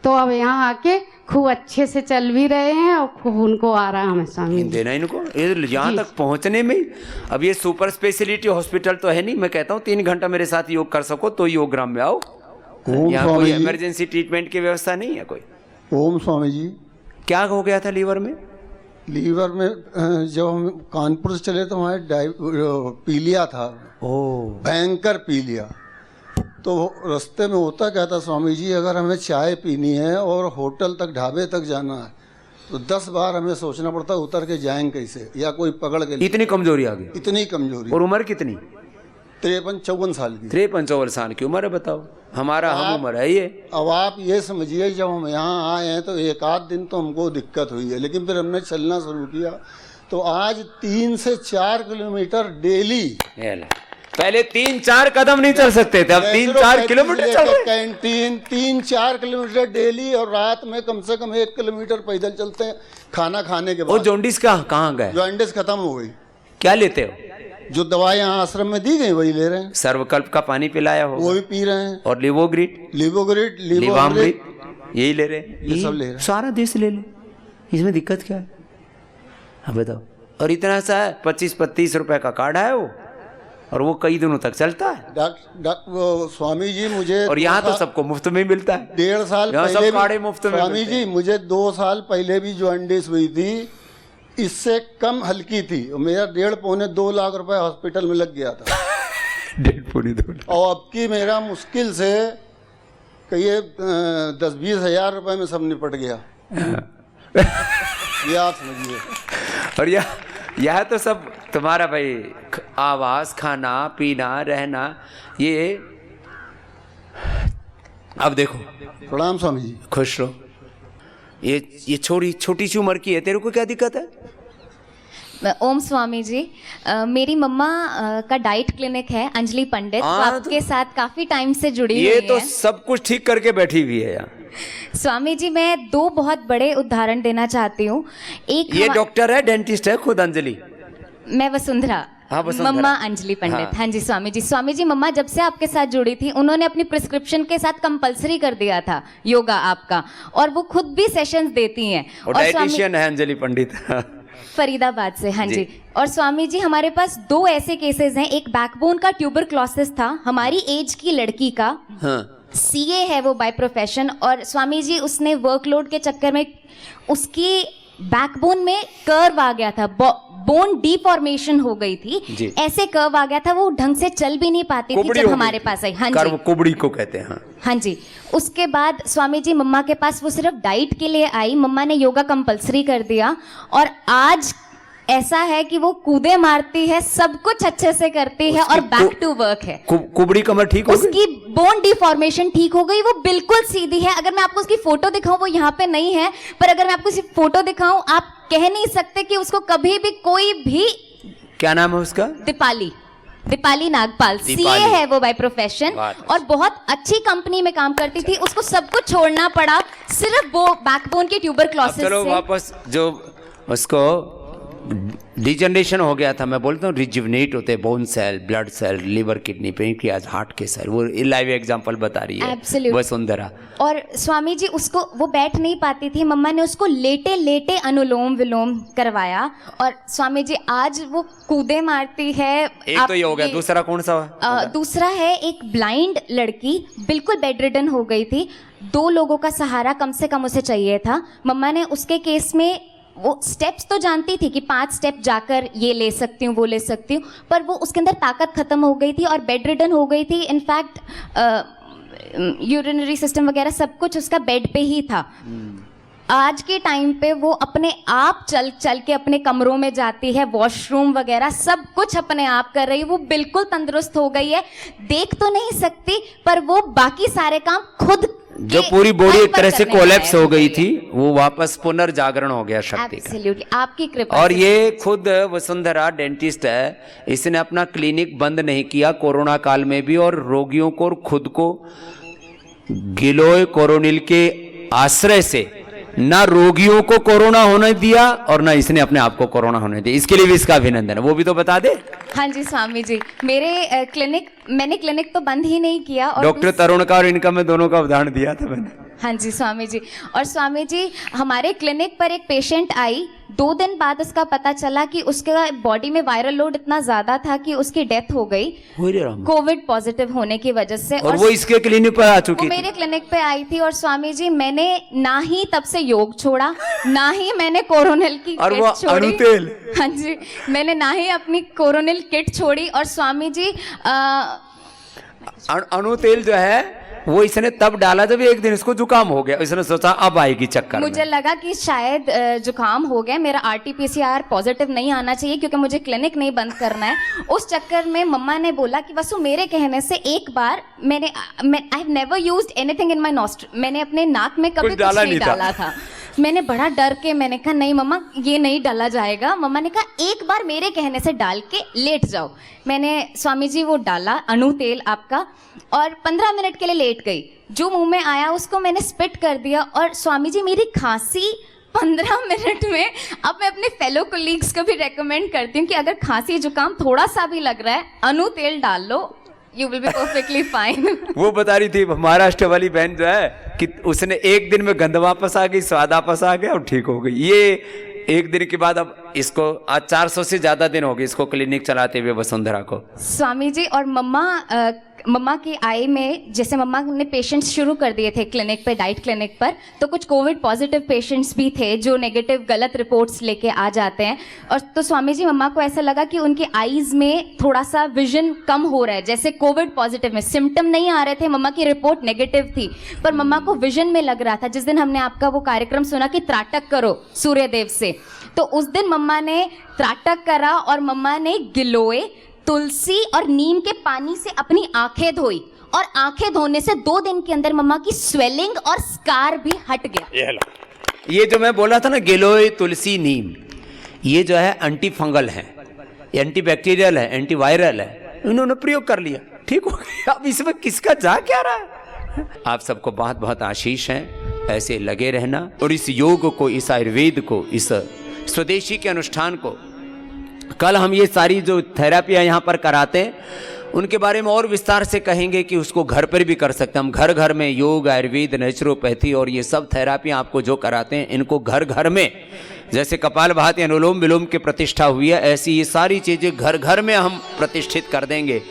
तो अब यहाँ आके खूब अच्छे से चल भी रहे हैं और खूब उनको आराम है स्वामी। देना इनको यहाँ तक पहुँचने में। अब ये सुपर स्पेशलिटी हॉस्पिटल तो है नहीं। मैं कहता हूँ 3 घंटा मेरे साथ योग कर सको तो योगग्राम में आओ। यहाँ कोई इमरजेंसी ट्रीटमेंट की व्यवस्था नहीं है कोई। ओम स्वामी जी। क्या हो गया था लीवर में? लीवर में जब हम कानपुर से चले तो हमारे पीलिया था। भयंकर पीलिया। तो रास्ते में होता क्या था स्वामी जी, अगर हमें चाय पीनी है और होटल तक ढाबे तक जाना है तो 10 बार हमें सोचना पड़ता उतर के जाएंगे कैसे, या कोई पकड़ के। इतनी कमजोरी आ गई? इतनी कमजोरी। और उम्र कितनी? 53-54 साल की। 53-54 साल की उम्र है, बताओ। हमारा हम उम्र है ये। अब आप ये समझिए, जब हम यहाँ आए हैं तो 1 आध दिन तो हमको दिक्कत हुई है, लेकिन फिर हमने चलना शुरू किया तो आज 3 से 4 किलोमीटर डेली पहले 3-4 कदम नहीं चल सकते थे, अब 3-4 किलोमीटर चल रहे। कैंटीन 3-4 किलोमीटर डेली, और रात में कम से कम 1 किलोमीटर पैदल चलते हैं खाना खाने के बाद। और जॉन्डिस कहाँ गए? जॉन्डिस खत्म हो गई। क्या लेते हो? जो दवाई यहाँ आश्रम में दी गई वही ले रहे हैं। सर्वकल्प का पानी पिलाया हो, वो भी पी रहे हैं। और लिवोग्रिड, लिवामृत यही ले रहे हैं। ये सब ले रहे हैं। सारा देश ले ले, इसमें दिक्कत क्या है? हाँ बताओ। और इतना सा है, 25-30 रुपए का कार्ड है वो, और वो कई दिनों तक चलता है। वो स्वामी जी मुझे, और यहाँ तो सबको मुफ्त में मिलता है। 1.5 साल यहाँ पहले सब कार्ड मुफ्त में स्वामी जी मुझे 2 साल पहले भी जॉन्डिस हुई थी, इससे कम हल्की थी, मेरा 1.5-2 लाख रुपए हॉस्पिटल में लग गया था। 1.5-2 लाख। और अब की मेरा मुश्किल से कहिए 10-20 हज़ार रुपए में सब निपट गया। ये आप समझिए। और यह तो सब तुम्हारा भाई आवास, खाना पीना, रहना, ये अब देखो। प्रणाम स्वामी जी। खुश रहो। ये छोटी सी उम्र की है, तेरे को क्या दिक्कत है? ओम स्वामी जी, मेरी मम्मा का डाइट क्लिनिक है, अंजलि पंडित, आपके साथ काफी टाइम से जुड़ी हुई है। ये तो सब कुछ ठीक करके बैठी हुई है यहाँ। स्वामी जी, मैं 2 बहुत बड़े उदाहरण देना चाहती हूँ। एक ये डॉक्टर है, डेंटिस्ट है खुद अंजलि। मैं वसुंधरा। हाँ, वसुंधरा। मम्मा अंजलि पंडित। हाँ जी स्वामी जी। स्वामी जी, मम्मा जब से आपके साथ जुड़ी थी, उन्होंने अपनी प्रिस्क्रिप्शन के साथ कंपलसरी कर दिया था योगा आपका, और वो खुद भी सेशंस देती हैं। और डाइटिशियन है अंजलि पंडित। फरीदाबाद से। हाँ जी। और स्वामी जी, हमारे पास 2 ऐसे केसेस हैं। एक बैकबोन का ट्यूबरक्लोसिस था, हमारी एज की लड़की का। हाँ। सीए है वो बाय प्रोफेशन, और स्वामी जी उसने वर्कलोड के चक्कर में उसकी बैकबोन में कर्व आ गया था, बोन डिफॉर्मेशन हो गई थी, ऐसे कर्व आ गया था, वो ढंग से चल भी नहीं पाती थी जब हमारे पास आई। हाँ जी, कुबड़ी को कहते हैं। हाँ जी। उसके बाद स्वामी जी मम्मा के पास वो सिर्फ डाइट के लिए आई, मम्मा ने योगा कंपलसरी कर दिया, और आज ऐसा है कि वो कूदे मारती है, सब कुछ अच्छे से करती है, और बैक टू वर्क है। कुबड़ी कमर ठीक हो गई, उसकी बोन डिफॉर्मेशन ठीक हो गई, वो बिल्कुल सीधी है। अगर मैं आपको उसकी फोटो दिखाऊं, वो यहाँ पे नहीं है, पर अगर मैं आपको उसकी फोटो दिखाऊं, आप कह नहीं सकते कि उसको कभी भी कोई भी। क्या नाम है उसका? दीपाली नागपाल। सीए है वो बाय प्रोफेशन, और बहुत अच्छी कंपनी में काम करती थी। उसको सब कुछ छोड़ना पड़ा सिर्फ वो बैकबोन के ट्यूबरक्लोसिस से। चलो वापस, जो उसको डिजनरेशन हो गया था, मैं बोलता हूँ रिजुवनेट होते हैं bone cell, blood cell, liver, kidney, pancreas, heart के सेल, वो लाइव एग्जांपल बता रही है वसुंधरा। और स्वामी जी उसको, वो बैठ नहीं पाती थी, मम्मा ने उसको लेटे लेटे अनुलोम विलोम करवाया, और स्वामी जी आज वो कूदे मारती है। एक तो ये हो गया, दूसरा कौन सा? दूसरा है एक ब्लाइंड लड़की, बिल्कुल बेड रिडन हो गई थी, 2 लोगों का सहारा कम से कम उसे चाहिए था। मम्मा ने उसके केस में वो स्टेप्स तो जानती थी कि 5 स्टेप जाकर ये ले सकती हूँ, वो ले सकती हूँ, पर वो उसके अंदर ताकत खत्म हो गई थी और बेड रिडन हो गई थी। इनफैक्ट यूरिनरी सिस्टम वगैरह सब कुछ उसका बेड पे ही था। आज के टाइम पे वो अपने आप चल के अपने कमरों में जाती है, वॉशरूम वगैरह सब कुछ अपने आप कर रही है, वो बिल्कुल तंदुरुस्त हो गई है। देख तो नहीं सकती, पर वो बाकी सारे काम खुद, जो पूरी बॉडी एक तरह से कोलैप्स हो गई थी, वो वापस पुनर्जागरण हो गया शक्ति का। एब्सोल्युटली, आपकी कृपा। और ये खुद वसुंधरा डेंटिस्ट है, इसने अपना क्लिनिक बंद नहीं किया कोरोना काल में भी, और रोगियों को और खुद को गिलोय कोरोनिल के आश्रय से ना रोगियों को कोरोना होने दिया, और ना इसने अपने आप को कोरोना होने दिया। इसके लिए भी इसका अभिनंदन है। वो भी तो बता दे। हाँ जी स्वामी जी, मैंने क्लिनिक तो बंद ही नहीं किया, और डॉक्टर तरुण का और इनका मैं दोनों का उदाहरण दिया था मैंने। हाँ जी स्वामी जी। और स्वामी जी हमारे क्लिनिक पर एक पेशेंट आई, 2 दिन बाद उसका पता चला कि उसके बॉडी में वायरल लोड इतना ज्यादा था कि उसकी डेथ हो गई कोविड पॉजिटिव होने की वजह से। और वो इसके क्लिनिक पर आ चुकी थी। मेरे क्लिनिक पे आई थी, और स्वामी जी मैंने ना ही तब से योग छोड़ा, ना ही मैंने कोरोनिल की किट छोड़ी। अनुतेल। हाँ जी, मैंने ना ही अपनी कोरोनिल किट छोड़ी। और स्वामी जी अनुतेल जो है वो इसने तब डाला जब एक दिन इसको जुकाम हो गया, इसने सोचा अब आएगी चक्कर। मुझे लगा कि शायद जुकाम हो गया, मेरा RT-PCR पॉजिटिव नहीं आना चाहिए क्योंकि मुझे क्लिनिक नहीं बंद करना है। उस चक्कर में मम्मा ने बोला कि वसु मेरे कहने से एक बार I have never used anything in my nostril, मैंने अपने नाक में कभी कुछ नहीं डाला था। मैंने बड़ा डर के मैंने कहा नहीं मम्मा ये नहीं डाला जाएगा। मम्मा ने कहा एक बार मेरे कहने से डाल के लेट जाओ। मैंने स्वामी जी वो डाला अणु तेल आपका और 15 मिनट के लिए लेट गई। जो मुंह में आया उसको मैंने स्पिट कर दिया और स्वामी जी मेरी खांसी 15 मिनट में। अब मैं अपने फेलो कोलीग्स को भी रेकमेंड करती हूँ कि अगर खांसी जुकाम थोड़ा सा भी लग रहा है अणु तेल डाल लो, you will be perfectly fine. वो बता रही थी महाराष्ट्र वाली बहन जो है कि उसने एक दिन में गंध वापस आ गई, स्वाद वापस आ गया और ठीक हो गई। ये एक दिन के बाद अब इसको आज 400 से ज्यादा दिन हो गए इसको क्लिनिक चलाते हुए वसुंधरा को। स्वामी जी और मम्मा की आई में जैसे मम्मा ने पेशेंट्स शुरू कर दिए थे क्लिनिक पे, डाइट क्लिनिक पर, तो कुछ कोविड पॉजिटिव पेशेंट्स भी थे जो नेगेटिव गलत रिपोर्ट्स लेके आ जाते हैं। और तो स्वामी जी मम्मा को ऐसा लगा कि उनके आईज में थोड़ा सा विजन कम हो रहा है, जैसे कोविड पॉजिटिव में सिम्टम नहीं आ रहे थे, मम्मा की रिपोर्ट नेगेटिव थी पर मम्मा को विजन में लग रहा था। जिस दिन हमने आपका वो कार्यक्रम सुना कि त्राटक करो सूर्यदेव से, तो उस दिन मम्मा ने त्राटक करा और मम्मा ने गिलोय, तुलसी और नीम के पानी से अपनी आंखें धोई और आंखें धोने से 2 दिन के अंदर मम्मा की स्वेलिंग और स्कार भी हट गया। ये जो मैं बोला था ना गिलोय, तुलसी, नीम, ये जो है एंटी फंगल है, एंटी बैक्टीरियल है, एंटी वायरल है, इन्होंने प्रयोग कर लिया, ठीक हो गया। अब इसमें किसका जा क्या रहा है। आप सबको बहुत बहुत आशीष है, ऐसे लगे रहना और इस योग को, इस आयुर्वेद को, इस स्वदेशी के अनुष्ठान को, कल हम ये सारी जो थेरापियाँ यहाँ पर कराते हैं उनके बारे में और विस्तार से कहेंगे कि उसको घर पर भी कर सकते हैं हम। घर घर में योग, आयुर्वेद, नेचुरोपैथी और ये सब थेरापियाँ आपको जो कराते हैं इनको घर घर में, जैसे कपालभाति, अनुलोम विलोम की प्रतिष्ठा हुई है, ऐसी ये सारी चीज़ें घर घर में हम प्रतिष्ठित कर देंगे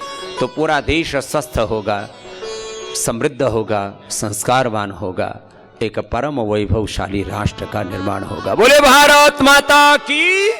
तो पूरा देश स्वस्थ होगा, समृद्ध होगा, संस्कारवान होगा, एक परम वैभवशाली राष्ट्र का निर्माण होगा। बोले भारत माता की।